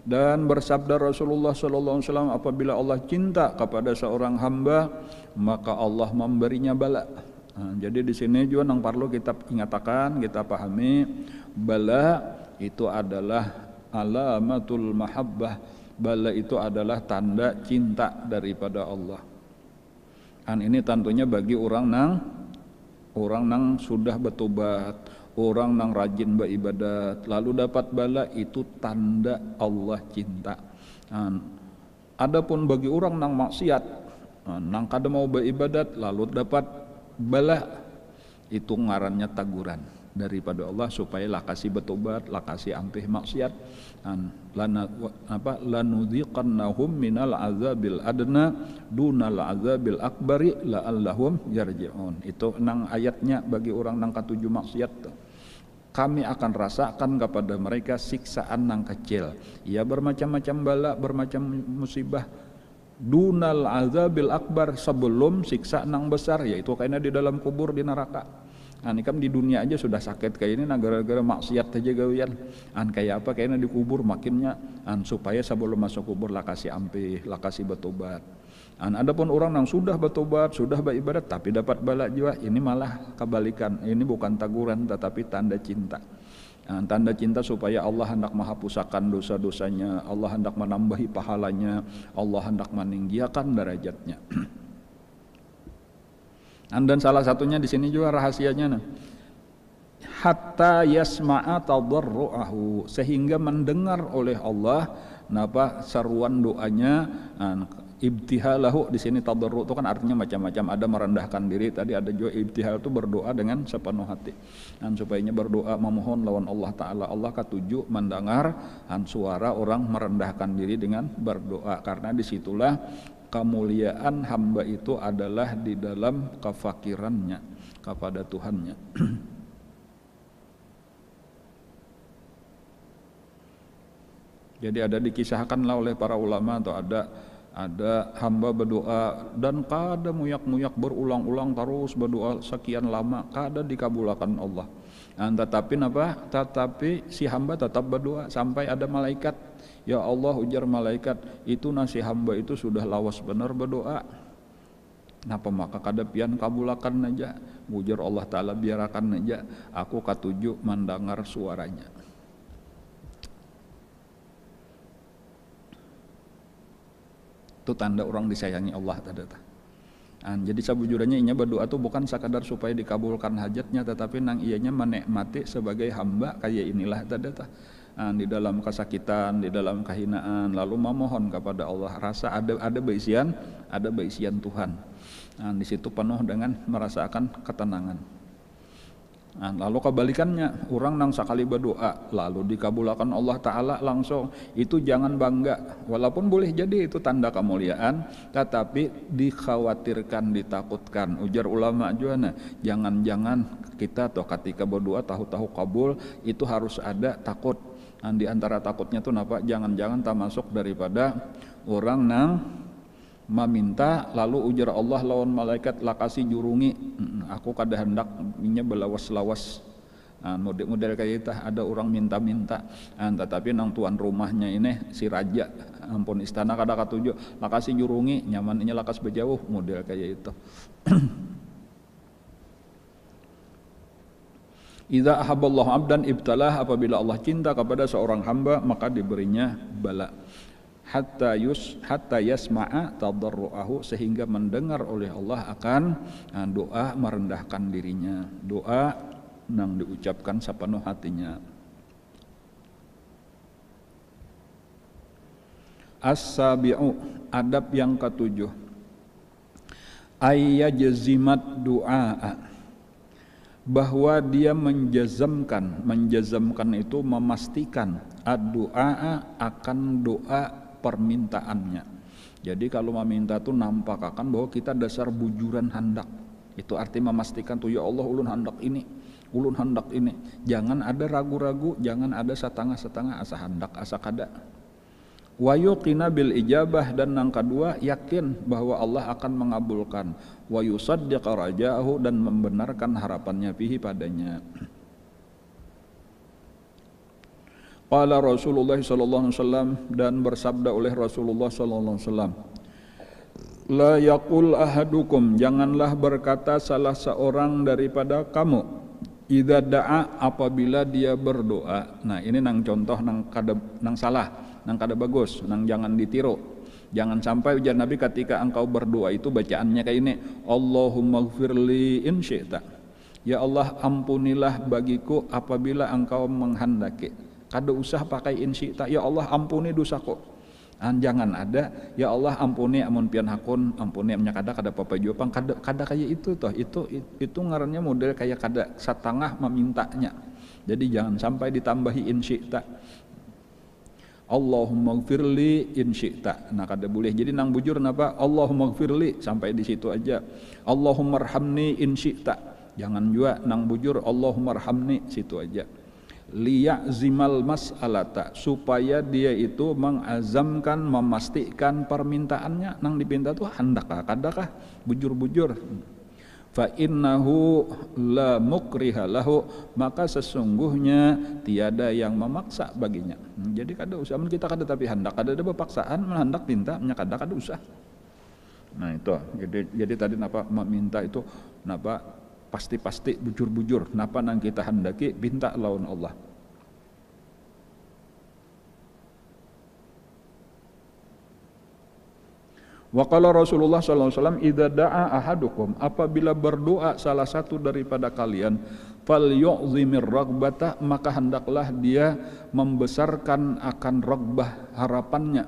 Dan bersabda Rasulullah sallallahu alaihi wasallam, apabila Allah cinta kepada seorang hamba, maka Allah memberinya bala. Jadi di sini juga nang perlu kita ingatakan, kita pahami, bala itu adalah alamatul mahabbah. Bala itu adalah tanda cinta daripada Allah. Ini tentunya bagi orang nang sudah bertobat, orang nang rajin beribadat, lalu dapat bala, itu tanda Allah cinta. Adapun bagi orang nang maksiat, nang kada mau beribadat lalu dapat bala, itu ngarannya taguran daripada Allah supaya lah kasih bertobat, lah kasih ampih maksiat. Lanudhiqannahum minal azabil adna dunal azabil akbari la'allahum yarji'un. Itu nang ayatnya bagi orang nang katuju maksiat. Kami akan rasakan kepada mereka siksaan nang kecil. Ya bermacam-macam bala, bermacam musibah. Dunal azabil akbar, sebelum siksa nang besar, yaitu kayaknya di dalam kubur di neraka. Ini kan di dunia aja sudah sakit kayak ini, gara-gara maksiat aja gawian. Kayak apa kayaknya di kubur makinnya, supaya sebelum masuk kubur lah kasih ampih, lah kasih bertobat. Adapun orang yang sudah bertobat, sudah beribadat tapi dapat bala juga, ini malah kebalikan. Ini bukan taguran tetapi tanda cinta. Tanda cinta supaya Allah hendak menghapuskan dosa-dosanya, Allah hendak menambahi pahalanya, Allah hendak meninggikan derajatnya. Dan salah satunya di sini juga rahasianya, hatta yasma'a tadarru'ahu, sehingga mendengar oleh Allah seruan doanya. Ibtihalahu di sini tadarru itu kan artinya macam-macam, ada merendahkan diri, tadi ada juga ibtihal itu berdoa dengan sepenuh hati. Supaya berdoa memohon lawan Allah Ta'ala. Allah ketujuh mendengar suara orang merendahkan diri dengan berdoa, karena disitulah kemuliaan hamba itu adalah di dalam kefakirannya kepada Tuhannya. Jadi ada dikisahkanlah oleh para ulama, atau ada hamba berdoa dan kada muyak-muyak berulang-ulang terus berdoa sekian lama, kada dikabulkan Allah. Tetapi si hamba tetap berdoa sampai ada malaikat Ya Allah, ujar malaikat, itu nasi hamba itu sudah lawas benar berdoa. Napa maka kadapian kabulakan aja. Ujar Allah Ta'ala, biarakan aja, aku katuju mendengar suaranya. Itu tanda orang disayangi Allah tadi. Jadi sabujuranya inya berdoa tuh bukan sekadar supaya dikabulkan hajatnya, tetapi nang ianya menikmati sebagai hamba kayak inilah tadi. Di dalam kesakitan, di dalam kehinaan, lalu memohon kepada Allah, rasa ada baisian Tuhan. Di situ penuh dengan merasakan ketenangan. Lalu kebalikannya, orang nang sekali berdoa lalu dikabulkan Allah Ta'ala langsung, itu jangan bangga, walaupun boleh jadi itu tanda kemuliaan, tetapi dikhawatirkan, ditakutkan. Ujar ulama juga, jangan-jangan kita atau ketika berdoa tahu-tahu kabul itu harus ada takut. Di antara takutnya tuh napa? Jangan-jangan tak masuk daripada orang nang meminta lalu ujar Allah lawan malaikat lakasi jurungi, aku kada hendak nya belawas-lawas. Model kayak itu ada orang minta-minta, tetapi nang tuan rumahnya ini si raja ampun istana kada katuju lakasi jurungi, nyamannya lakas berjauh, model kayak itu. Idza ahabballahu abdan ibtalah, apabila Allah cinta kepada seorang hamba maka diberinya bala. Hatta yasma'a tadarru'ahu, sehingga mendengar oleh Allah akan doa merendahkan dirinya, doa nang diucapkan sepenuh hatinya. As-sabi'u, adab yang ketujuh, ayyajzimat du'a, bahwa dia menjazamkan itu memastikan ad-du'a akan doa permintaannya. Jadi kalau meminta tuh nampak akan bahwa kita dasar bujuran hendak. Itu arti memastikan tuh, ya Allah ulun hendak ini. Jangan ada ragu-ragu, jangan ada setengah-setengah asa hendak asa kada. Wa yuqina bil ijabah, dan yang kedua yakin bahwa Allah akan mengabulkan. Wa yusaddiq raja'ahu, dan membenarkan harapannya fihi padanya. Qala Rasulullah sallallahu alaihi wasallam, dan bersabda oleh Rasulullah sallallahu alaihi wasallam, la yaqul ahadukum, janganlah berkata salah seorang daripada kamu, idza da'a, apabila dia berdoa. Nah, ini nang contoh nang salah, nang kada bagus, nang jangan ditiru. Jangan sampai ujar Nabi ketika engkau berdoa itu bacaannya kayak ini, Allahumma gfirli in syi'ta, ya Allah ampunilah bagiku apabila engkau menghendaki. Kada usah pakai in syi'ta, ya Allah ampuni dosaku. Jangan ada ya Allah ampuni amun pian hakun, ampuni amnya kada apa-apa jawab, kada kayak itu toh. Itu ngarannya model kayak kada setengah memintanya. Jadi jangan sampai ditambahi in syi'ta. Allahumma gfirli in syi'ta. Nah kada boleh. Jadi nang bujur napa? Allahumma gfirli, sampai di situ aja. Allahumma arhamni in syi'ta. Jangan juga nang bujur Allahumma arhamni, situ aja. Liya'zimal mas'alata, supaya dia itu mengazamkan, memastikan permintaannya nang dipinta tuh handakah kadakah, bujur-bujur. Fa innahu la mukriha lahu, maka sesungguhnya tiada yang memaksa baginya. Jadi kada usah kita kada tapi hendak, kada ada berpaksaan, hendak pinta nya kada usah. Nah itu jadi tadi napa meminta itu napa pasti bujur-bujur, napa nang kita hendaki pinta lawan Allah. Wa qala Rasulullah sallallahu alaihi wasallam, idza da'a ahadukum, apabila berdoa salah satu daripada kalian, falyu'zimir ragbata, maka hendaklah dia membesarkan akan ragbah, harapannya.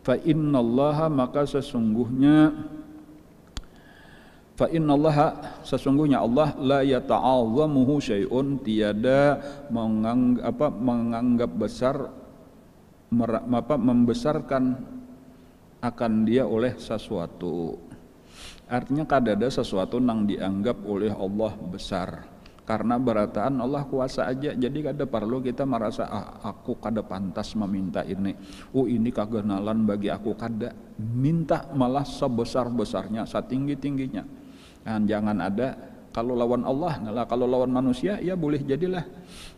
Fa innallaha, maka sesungguhnya sesungguhnya Allah la yata'azzamuhu syai'un, tiada menganggap besar, membesarkan akan dia oleh sesuatu. Artinya kada ada sesuatu nang dianggap oleh Allah besar, karena berataan Allah kuasa aja. Jadi kada perlu kita merasa aku kada pantas meminta ini, ini kaganalan bagi aku, kada. Minta malah sebesar-besarnya, setinggi-tingginya. Dan jangan ada Kalau lawan Allah, nah, kalau lawan manusia ya boleh jadilah.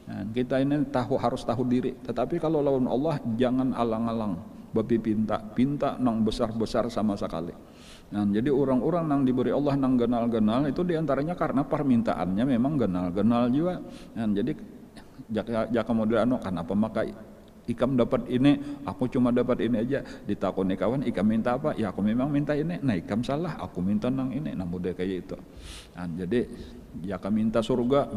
Nah, kita ini harus tahu diri. Tetapi kalau lawan Allah jangan alang-alang, babi pinta nang besar-besar sama sekali. Nah, jadi orang-orang nang diberi Allah nang genal-genal itu diantaranya karena permintaannya memang genal-genal juga. Nah, jadi jaka model kenapa maka ikam dapat ini, aku cuma dapat ini aja. Ditakoni kawan, ikam minta apa? Ya aku memang minta ini. Nah ikam salah, aku minta nang ini. Nah model kayak itu. Nah, jadi jaka minta surga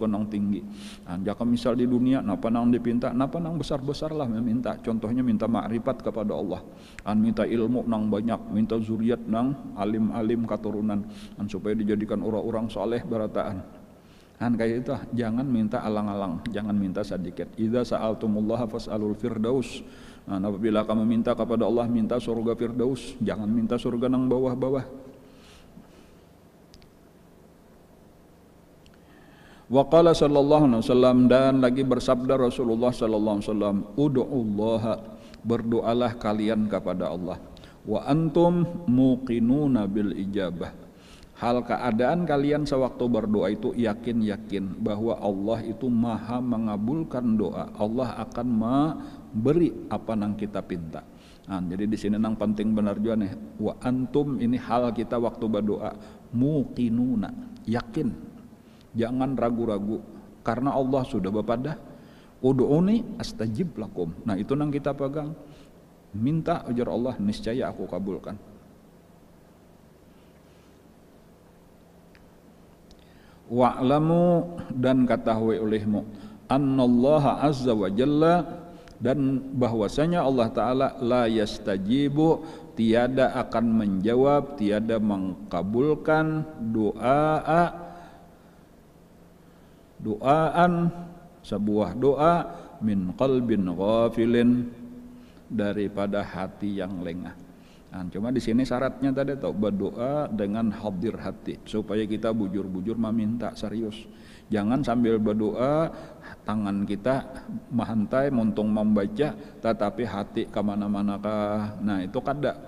nang tinggi. Nah, jaka misal di dunia, napa nang dipinta, napa nang besar-besar lah meminta. Contohnya minta makrifat kepada Allah. Minta ilmu nang banyak, minta zuriat nang alim-alim katurunan. Supaya dijadikan orang-orang soleh barataan. Kan kayak itu, jangan minta alang-alang, jangan minta sedikit. Idza sa'altumullaha fas'alul firdaus. Nah, apabila kamu minta kepada Allah, minta surga firdaus, jangan minta surga nang bawah-bawah. Wa qala sallallahu alaihi wasallam, dan lagi bersabda Rasulullah sallallahu alaihi wasallam, ud'ullaha, berdoalah kalian kepada Allah. Wa antum muqinuna bil ijabah. Hal keadaan kalian sewaktu berdoa itu yakin bahwa Allah itu maha mengabulkan doa. Allah akan memberi apa yang kita pinta. Nah, jadi di sini nang penting benar juga nih. Wa antum, ini hal kita waktu berdoa. Muqinuna, yakin. Jangan ragu-ragu. Karena Allah sudah bepada. Ud'uni astajib lakum. Nah itu nang kita pegang. Minta ujar Allah, niscaya aku kabulkan. Wa'lamu, dan ketahui olehmu, annallaha azza wa jalla, dan bahwasanya Allah Ta'ala la yastajibu, tiada akan menjawab, tiada mengkabulkan doaan, sebuah doa min qalbin ghafilin, daripada hati yang lengah. Nah, cuma di sini syaratnya tadi tuh berdoa dengan hadir hati supaya kita bujur-bujur meminta serius. Jangan sambil berdoa tangan kita mahantai muntung membaca tetapi hati kemana-mana kah. Nah itu kada.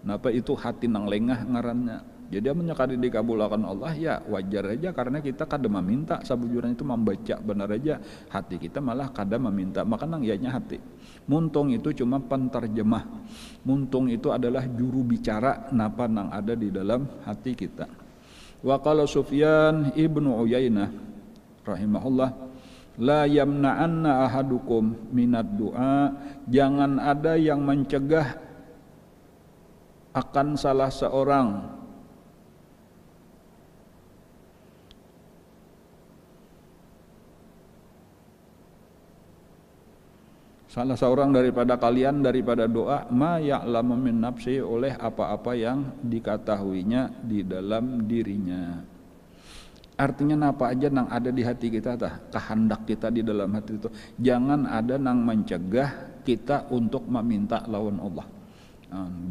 Napa itu hati nang lengah ngarannya. Jadi menyakadi dikabulkan Allah ya wajar aja karena kita kada meminta sabujurnya itu membaca benar aja hati kita malah kada meminta maka nang ianya hati. Muntung itu cuma penterjemah. Muntung itu adalah juru bicara napa nang ada di dalam hati kita. Wa qala Sufyan ibnu Uyainah rahimahullah, la yamna'anna ahadukum minad du'a, jangan ada yang mencegah akan salah seorang daripada kalian daripada doa ma ya'lamu min nafsi, oleh apa-apa yang diketahuinya di dalam dirinya. Artinya apa aja nang ada di hati kita tah, kehendak kita di dalam hati itu. Jangan ada nang mencegah kita untuk meminta lawan Allah.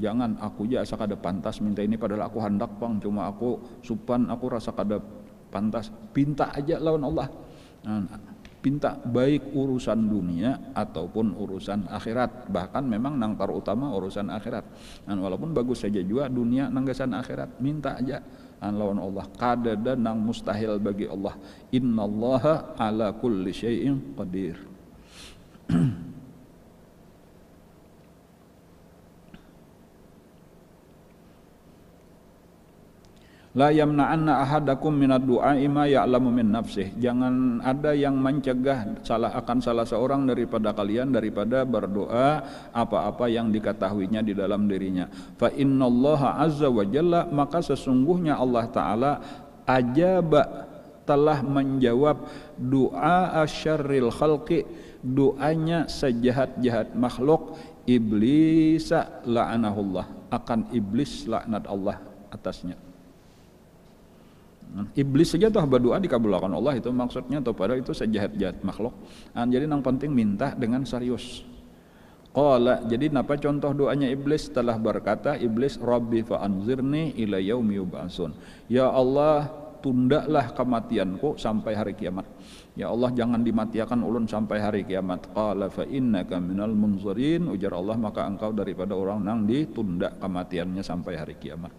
Jangan aku aja asa kada pantas minta ini padahal aku hendak bang, cuma aku supan aku rasa kada pantas. Pinta aja lawan Allah. Pinta baik urusan dunia ataupun urusan akhirat, bahkan memang nang terutama urusan akhirat. Walaupun bagus saja juga dunia nanggasan akhirat, minta aja lawan Allah. Kadada nang mustahil bagi Allah. Innallaha ala kulli syai'in qadir. La yamna'anna ahadakum minad du'a ma ya'lamu min nafsih. Jangan ada yang mencegah salah seorang daripada kalian daripada berdoa apa-apa yang diketahuinya di dalam dirinya. Fa innallaha azza wa jalla, maka sesungguhnya Allah Ta'ala ajaba, telah menjawab doa asyarril khalqi, doanya sejahat-jahat makhluk, iblisa la'anahullah, akan iblis laknat Allah atasnya. Iblis saja tuh berdoa dikabulkan Allah, itu maksudnya tuh padahal itu sejahat-jahat makhluk. Jadi yang penting minta dengan serius. Qala, jadi napa contoh doanya iblis? Telah berkata iblis, Rabbi fa anzirni ila yaumi yub'atsun. Ya Allah, tundalah kematianku sampai hari kiamat. Ya Allah, jangan dimatiakan ulun sampai hari kiamat. Qala fa innaka minal munzirin, ujar Allah, maka engkau daripada orang nang ditunda kematiannya sampai hari kiamat.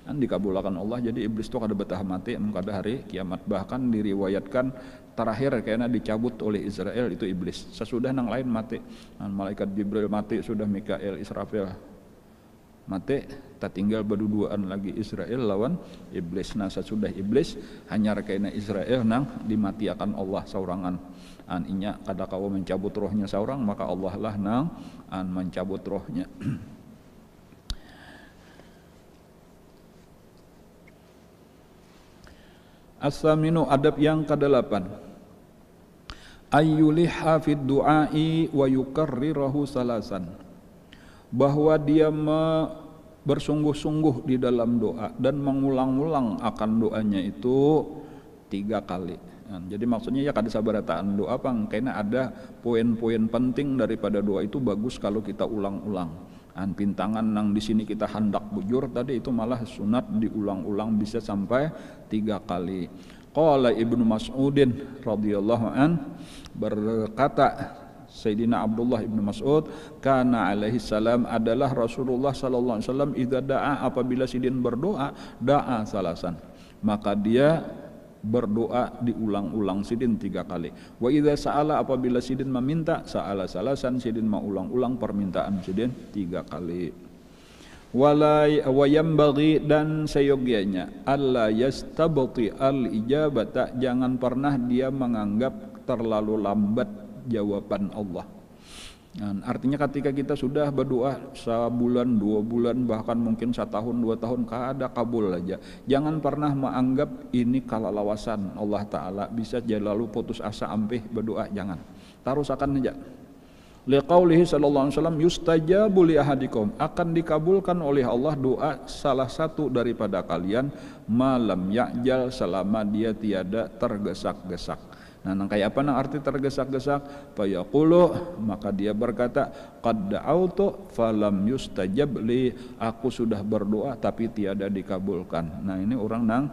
Dan dikabulkan Allah, jadi iblis itu kada betah mati kada hari kiamat. Bahkan diriwayatkan terakhir kayaknya dicabut oleh Israel itu iblis. Sesudah nang lain mati. Malaikat Jibril mati, sudah Mikael, Israfil mati, tak tinggal berduaan lagi Israel lawan iblis. Nah sesudah iblis hanya kena Israel nang dimatiakan Allah saurangan. Inya kada kau mencabut rohnya seorang, maka Allah lah nang mencabut rohnya. As-saminu, adab yang ke-8. Ayyuliha fid du'ai wa yukarrirahu salasan, bahwa dia bersungguh-sungguh di dalam doa dan mengulang-ulang akan doanya itu 3 kali. Jadi maksudnya ya kada sabarataan doa pang, karena ada poin-poin penting daripada doa itu bagus kalau kita ulang-ulang. Pintangan nang di sini kita hendak bujur tadi itu malah sunat diulang-ulang bisa sampai 3 kali. Qala Ibnu Mas'udin radhiyallahu an, berkata Sayyidina Abdullah ibnu Mas'ud, kana alaihi salam, adalah Rasulullah sallallahu alaihi wasallam, idza da'a, apabila sidin berdoa, da'a salasan, maka dia berdoa diulang-ulang sidin 3 kali. Wa idza sa'ala, apabila sidin meminta, sa'ala salasan, sidin mengulang-ulang permintaan sidin 3 kali. Wa yambaghi, dan seyogyanya, alla yastabti al ijabata, jangan pernah dia menganggap terlalu lambat jawaban Allah. Artinya ketika kita sudah berdoa sebulan, 2 bulan, bahkan mungkin 1 tahun, 2 tahun, kada kabul aja, jangan pernah menganggap ini kalalawasan Allah Ta'ala, bisa jadi lalu putus asa ampih berdoa, jangan. Tarusakan aja. Liqaulihi sallallahu alaihi wasallam, yustajabu li ahadikum, akan dikabulkan oleh Allah doa salah satu daripada kalian, malam ya'jal, selama dia tiada tergesak-gesak. Nah, kayak apa nang arti tergesak-gesak? Fayaqulu, maka dia berkata, qad da'autu falam yustajab li, aku sudah berdoa tapi tiada dikabulkan. Nah, ini orang nang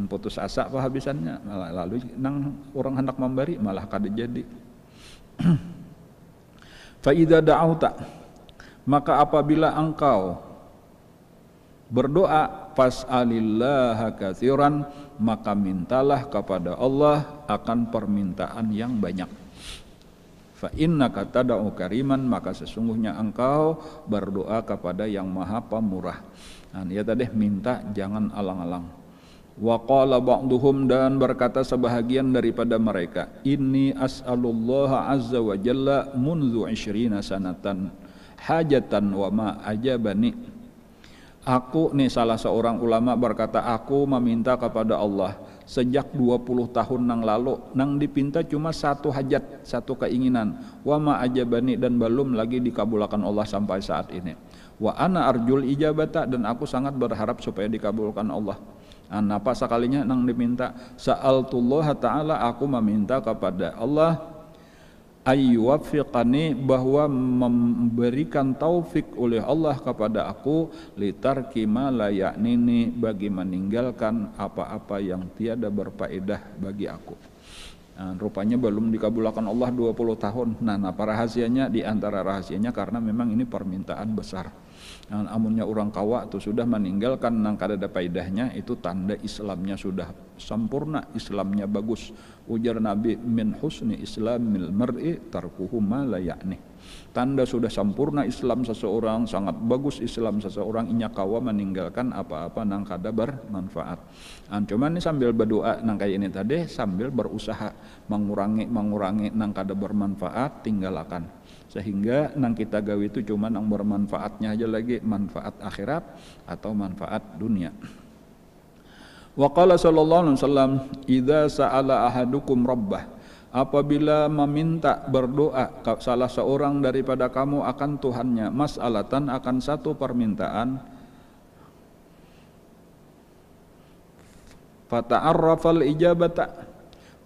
putus asa apa habisannya, lalu nang orang hendak memberi malah kada jadi. Fa idza da'auta, maka apabila engkau berdoa, fas'alillaha katsiran, maka mintalah kepada Allah akan permintaan yang banyak. Fa innaka tad'u kariman, maka sesungguhnya engkau berdoa kepada yang Maha Pemurah. Ya tadi minta jangan alang-alang. Wa qala ba'duhum, dan berkata sebahagian daripada mereka, inni as'alullaha azza wa jalla munzu 20 sanatan hajatan wa ma ajabani. Aku, nih salah seorang ulama berkata, aku meminta kepada Allah sejak 20 tahun nang lalu, nang dipinta cuma 1 hajat, 1 keinginan, wa ma ajabani, dan belum lagi dikabulkan Allah sampai saat ini. Wa ana arjul ijabata, dan aku sangat berharap supaya dikabulkan Allah. Apa sekalinya nang diminta, sa'altullah ta'ala, aku meminta kepada Allah, ayyuwaffiqani, bahwa memberikan taufik oleh Allah kepada aku, litarki ma la ya'nini, bagi meninggalkan apa-apa yang tiada berfaedah bagi aku. Rupanya belum dikabulkan Allah 20 tahun. Nah, apa rahasianya? Di antara rahasianya karena memang ini permintaan besar. Amunnya orang kawa itu sudah meninggalkan nang kada ada faedahnya, itu tanda Islamnya sudah sempurna, Islamnya bagus. Ujar Nabi, min husni islamil mar'i tarkuhu ma la ya'ni. Tanda sudah sempurna Islam seseorang, sangat bagus Islam seseorang, inya kawa meninggalkan apa-apa nang kada bermanfaat. Cuman ini sambil berdoa nang kayak ini tadi, sambil berusaha mengurangi nang kada bermanfaat, tinggalkan. Sehingga nang kita gawe itu cuma nang bermanfaatnya aja lagi, manfaat akhirat atau manfaat dunia. Wa qala sallallahu alaihi wasallam, idza sa'ala ahadukum rabbah, apabila meminta berdoa salah seorang daripada kamu akan Tuhannya, mas'alatan, akan 1 permintaan, fata'arrafal ijabata,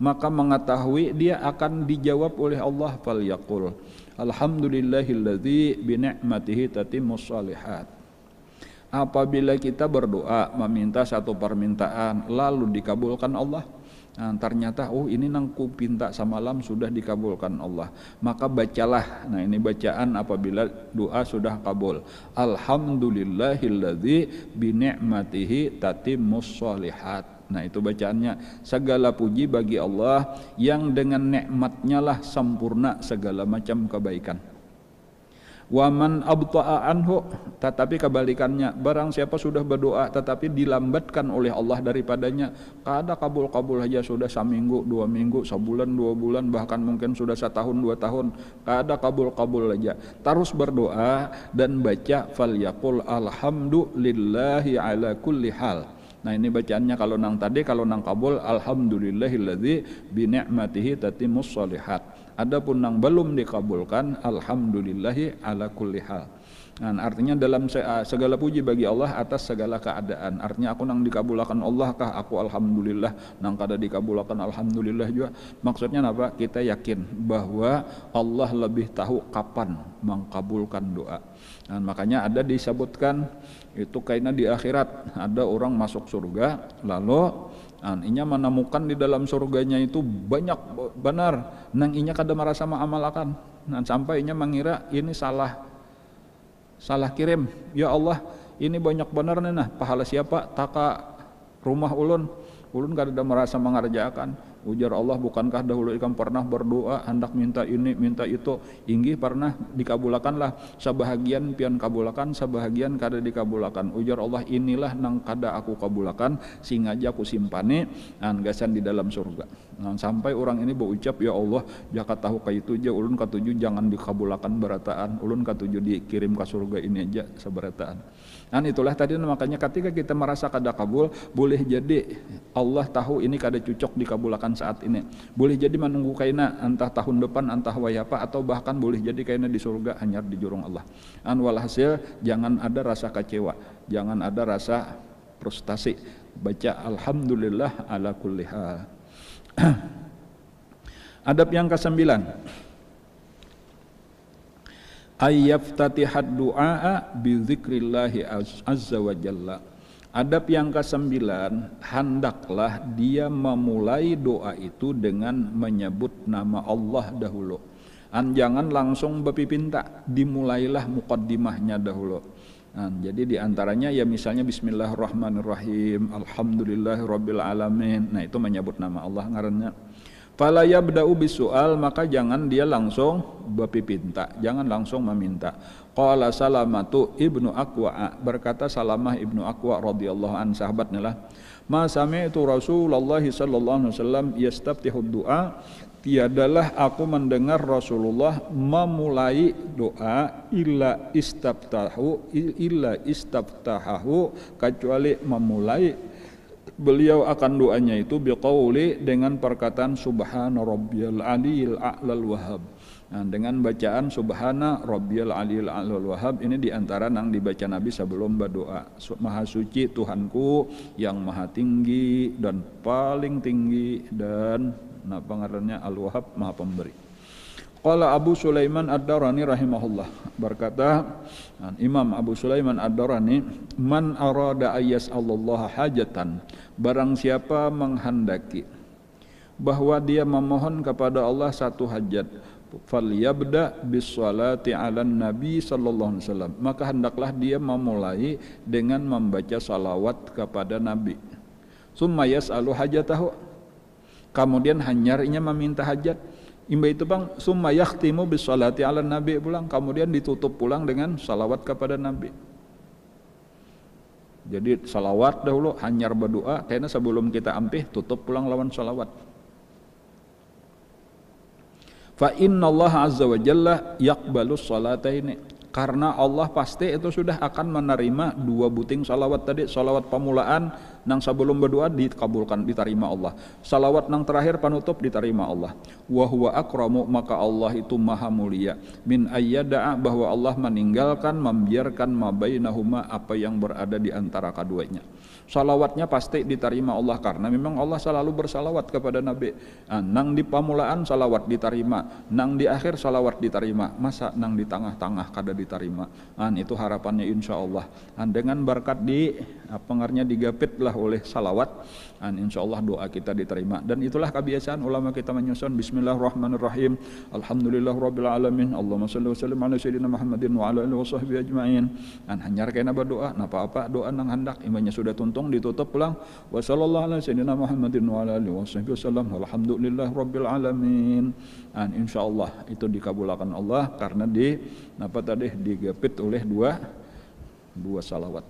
maka mengetahui dia akan dijawab oleh Allah, falyaqul alhamdulillahilladzi bi ni'matihi tatimmus shalihat. Apabila kita berdoa meminta satu permintaan lalu dikabulkan Allah, nah, ternyata ini nangku pinta semalam sudah dikabulkan Allah, maka bacalah. Nah, ini bacaan apabila doa sudah kabul. Alhamdulillahilladzi bi ni'matihi tatimmus sholihat. Nah, itu bacaannya. Segala puji bagi Allah yang dengan nikmatnya lah sempurna segala macam kebaikan. Waman abta'a anhu, tetapi kebalikannya, barang siapa sudah berdoa tetapi dilambatkan oleh Allah daripadanya, kada kabul-kabul aja sudah seminggu, 2 minggu, sebulan, 2 bulan, bahkan mungkin sudah 1 tahun, 2 tahun, kada kabul-kabul aja. Terus berdoa dan baca falyaqul alhamdulillahi ala kulli hal. Nah, ini bacaannya kalau nang tadi, kalau nang kabul alhamdulillahilladzi bi ni'matihi tatimmus sholihat. Adapun nang belum dikabulkan alhamdulillahi ala kulli hal. Nah, artinya dalam segala puji bagi Allah atas segala keadaan. Artinya aku nang dikabulkan Allah kah, aku alhamdulillah, nang kada dikabulkan alhamdulillah juga. Maksudnya apa? Kita yakin bahwa Allah lebih tahu kapan mengkabulkan doa. Nah, makanya ada disebutkan itu kayaknya di akhirat ada orang masuk surga, lalu inya menemukan di dalam surganya itu banyak benar, nang inya kada merasa mengamalkan. Nah, sampai inya mengira ini salah kirim. Ya Allah, ini banyak benar nih, nah pahala siapa taka rumah ulun kada merasa mengerjakan. Ujar Allah, bukankah dahulu ikam pernah berdoa hendak minta ini minta itu, inggih pernah dikabulakanlah, sebahagian pian kabulakan, sebahagian kada dikabulakan. Ujar Allah, inilah nang kada aku kabulakan, singaja aku simpani gasan di dalam surga. Nah, sampai orang ini berucap, ya Allah, jaka tahu kayak itu aja ulun katuju jangan dikabulakan berataan, ulun katuju dikirim ke surga ini aja seberataan. Dan itulah tadi, makanya ketika kita merasa kada kabul, boleh jadi Allah tahu ini kada cocok dikabulkan saat ini. Boleh jadi menunggu kaina entah tahun depan, entah wayapa, atau bahkan boleh jadi kaina di surga hanya di jurung Allah. Walhasil jangan ada rasa kecewa, jangan ada rasa frustasi. Baca alhamdulillah ala kulli hal. Adab yang ke-9, ayyaftatihad du'a bi dzikrillahi azza wa jalla. Adab yang ke-9, hendaklah dia memulai doa itu dengan menyebut nama Allah dahulu. Jangan langsung bepipinta, dimulailah muqaddimahnya dahulu. Jadi diantaranya ya misalnya bismillahirrahmanirrahim, alhamdulillahirabbil alamin. Nah, itu menyebut nama Allah ngarannya. Fala yabda'u bisu'al, maka jangan dia langsung bepipinta, jangan langsung meminta. Qala Salamatu ibnu Aqwa, berkata Salamah ibnu Aqwa radhiyallahu an, sahabatnya lah, ma sami'tu Rasulullah sallallahu alaihi wasallam yastaftihud du'a, tiadalah aku mendengar Rasulullah memulai doa illa istaftahahu, kecuali memulai beliau akan doanya itu biqauli, dengan perkataan subhana rabbiyal aliyil a'lal wahhab. Nah, dengan bacaan subhana rabbiyal aliyil a'lal wahhab ini diantara nang dibaca Nabi sebelum berdoa. Maha suci Tuhanku yang maha tinggi dan paling tinggi, dan pengarannya al-wahhab, maha pemberi. Qala Abu Sulaiman Ad-Darani rahimahullah, berkata Imam Abu Sulaiman Ad-Darani, man arada ayyas'allallaha hajatan, barang siapa menghendaki bahwa dia memohon kepada Allah satu hajat, falyabda bis-salati 'alan nabi sallallahu alaihi wasallam, maka hendaklah dia memulai dengan membaca salawat kepada Nabi. Summa yas'alu hajatahu, kemudian hanyarnya meminta hajat. Imba itu bang, summa yakhtimu bis-salati 'alan nabi pulang, kemudian ditutup pulang dengan salawat kepada Nabi. Jadi salawat dahulu, hanyar berdoa, karena sebelum kita ampih tutup pulang lawan salawat. Fa inna Allah azza wa jalla yaqbalus salataini, karena Allah pasti itu sudah akan menerima 2 buting salawat tadi, salawat pemulaan nang sebelum berdoa dikabulkan, diterima Allah. Salawat nang terakhir panutup diterima Allah. Wa huwa akramu, maka Allah itu maha mulia. Min ayyada'a, bahwa Allah meninggalkan, membiarkan mabainahuma, apa yang berada di antara keduanya. Salawatnya pasti diterima Allah karena memang Allah selalu bersalawat kepada Nabi. Nang di pamulaan salawat diterima, nang di akhir salawat diterima, masa nang di tengah-tengah kada diterima. Itu harapannya insya Allah. Dengan berkat di pengarnya digapit lah oleh salawat, insya Allah doa kita diterima. Dan itulah kebiasaan ulama kita menyusun. Bismillahirrahmanirrahim. Alhamdulillahirabbil alamin. Allahumma shalli wa sallim ala sayyidina Muhammadin wa ala alihi washabbihi ajmain. Hanyar kena berdoa, napa-apa doa nang hendak imanya sudah tuntung ditutup pulang. Wa sallallahu ala sayyidina Muhammadin wa ala alihi washabbihi wasallam. Walhamdulillahirabbil alamin. Insyaallah itu dikabulkan Allah karena digapit oleh dua salawat.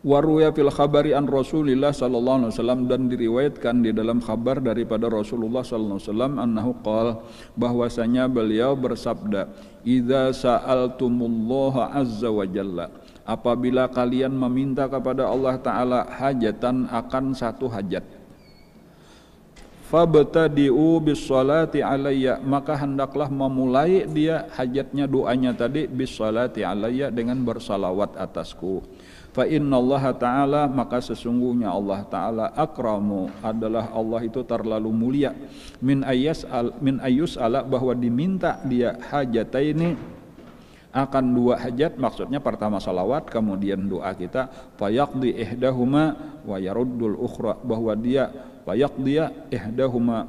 Waruya fil khabari an Rasulillah sallallahu alaihi wasallam, dan diriwayatkan di dalam kabar daripada Rasulullah sallallahu alaihi wasallam annahu qala, bahwasanya beliau bersabda, idza sa'altumullaha azza wa jalla, apabila kalian meminta kepada Allah taala hajatan, akan satu hajat, fabtadi'u bis salati alayya, maka hendaklah memulai dia hajatnya, doanya tadi, bis salati alayya, dengan bersalawat atasku. Fa innallaha ta'ala, maka sesungguhnya Allah ta'ala, akramu, adalah Allah itu terlalu mulia, min ayyus ala, bahwa diminta dia hajataini, akan dua hajat, maksudnya pertama salawat, kemudian doa kita, fayaqdi ihdahuma wa yaruddul ukhra, bahwa dia fayaqdi ihdahuma,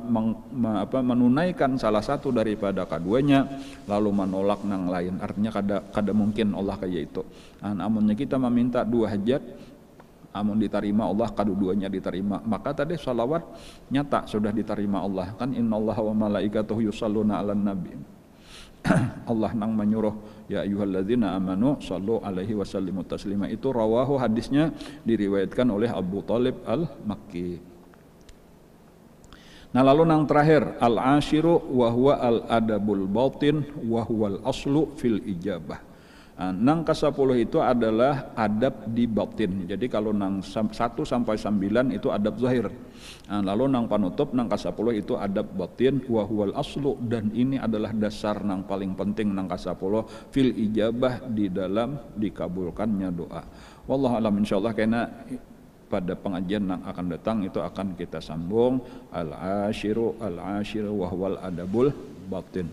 menunaikan salah satu daripada keduanya, lalu menolak nang lain. Artinya kada mungkin Allah kayak itu. Amunnya kita meminta dua hajat, amun diterima Allah, kedua-duanya diterima, maka tadi salawat nyata sudah diterima Allah. Kan innallaha wa malaikatahu yusalluna 'alan nabi. Allah nang menyuruh, ya ayyuhalladzina amanu sallu alaihi wasallimu taslima. Itu rawahu, hadisnya diriwayatkan oleh Abu Thalib al-Makki. Nah lalu nang terakhir, al-ashiru wa huwa al-adabul batin wa huwa al-aslu fil ijabah. Nang ke-10 itu adalah adab di batin. Jadi kalau nang 1 sampai 9 itu adab zahir. Lalu nang panutup nang ke-10 itu adab batin wa huwal aslu, dan ini adalah dasar nang paling penting nang ke-10 fil ijabah, di dalam dikabulkannya doa. Wallahu alam, insyaallah karena pada pengajian yang akan datang itu akan kita sambung al-ashiru wa huwal adabul batin.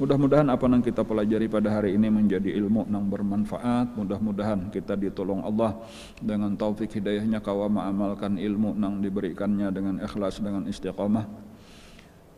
Mudah-mudahan apa yang kita pelajari pada hari ini menjadi ilmu yang bermanfaat. Mudah-mudahan kita ditolong Allah dengan taufik hidayahnya kawa mengamalkan ilmu yang diberikannya dengan ikhlas, dengan istiqamah.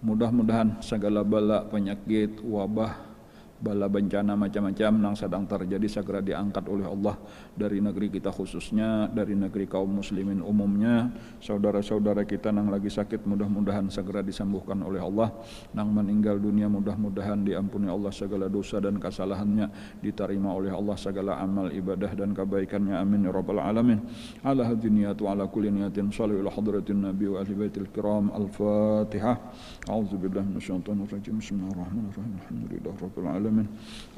Mudah-mudahan segala bala, penyakit, wabah, bala bencana macam-macam yang sedang terjadi segera diangkat oleh Allah dari negeri kita khususnya, dari negeri kaum muslimin umumnya. Saudara-saudara kita yang lagi sakit mudah-mudahan segera disembuhkan oleh Allah. Yang meninggal dunia mudah-mudahan diampuni Allah segala dosa dan kesalahannya, diterima oleh Allah segala amal ibadah dan kebaikannya, amin ya rabbal alamin. Ala hadiniyatu ala kulli niyatin sallu ila hadratin nabi wa ahli baitil kiram. Al-Fatihah. A'udzubillahi minasyaitonir rajim. Bismillahirrahmanirrahim. Alhamdulillahi rabbil alamin.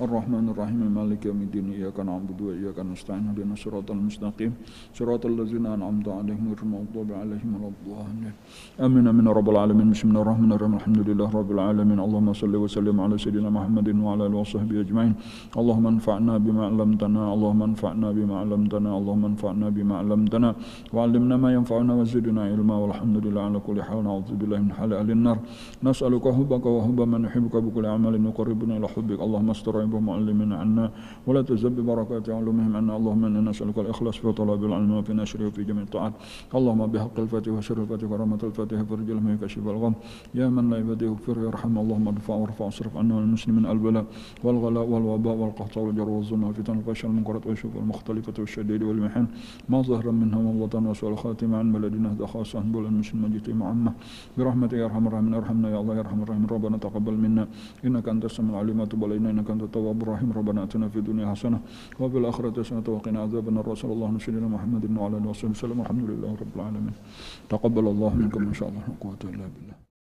Ar-Rahmanir-Rahim. Maliki yaumiddin. Iyyaka na'budu wa iyyaka nasta'in. Ihdinas siratal mustaqim. Siratal ladzina an'amta 'alaihim ghairil maghdubi 'alaihim waladdallin. Amin amin ya rabbal alamin. Bismillahirrahmanirrahim. Alhamdulillahi rabbil alamin. Allahumma shalli wa sallim ala sayyidina Muhammadin wa ala alihi washabbihi ajmain. Allahumma anfa'na bima 'allamtana. Allahumma anfa'na bima 'allamtana. Allahumma anfa'na bima 'allamtana wa 'allimna ma yanfa'una wa zidna ilma. Walhamdulillahi ala kulli hal. Na'udzubillahi min hali ahli an-nar. Nas'aluka hubbaka wa hubba man yuhibbuka bi kulli 'amalin yuqarribuna ila hubbika. اللهم استر عيب معلمنا عنا ولا تزب بركات علومهم عنا. اللهم انا نسالك الاخلاص في طلب العلم وفي نشره وفي جميع الطاعات. اللهم بحق الفاتحه وشر الفاتحه ورحمه الفاتحه فرج لهم وكشف الغم يا من لا يبدئ يغفر يرحم. اللهم ادفع وارفع واصرف عنا والمسلمين البلاء والغلاء والوباء والقحط والجر والظلم والفتن والفشل والمنكرات والشوك المختلفه والشديد والمحن ما ظهر منها والوطن وسوء الخاتمه عن بلدنا خاصه بل المسلم المجتمع عامه برحمتك يا ارحم الراحمين. ارحمنا يا الله يا ارحم الراحمين. ربنا تقبل منا انك انت السميع العليم وتب علينا انك انت التواب الرحيم. ربنا اتنا في الدنيا حسنه وفي الاخره حسنه وقنا عذاب النار. صلى الله على سيدنا محمد وعلى اله وصحبه وسلم. الحمد لله رب العالمين. تقبل الله منكم ان شاء الله. لا قوه الا بالله.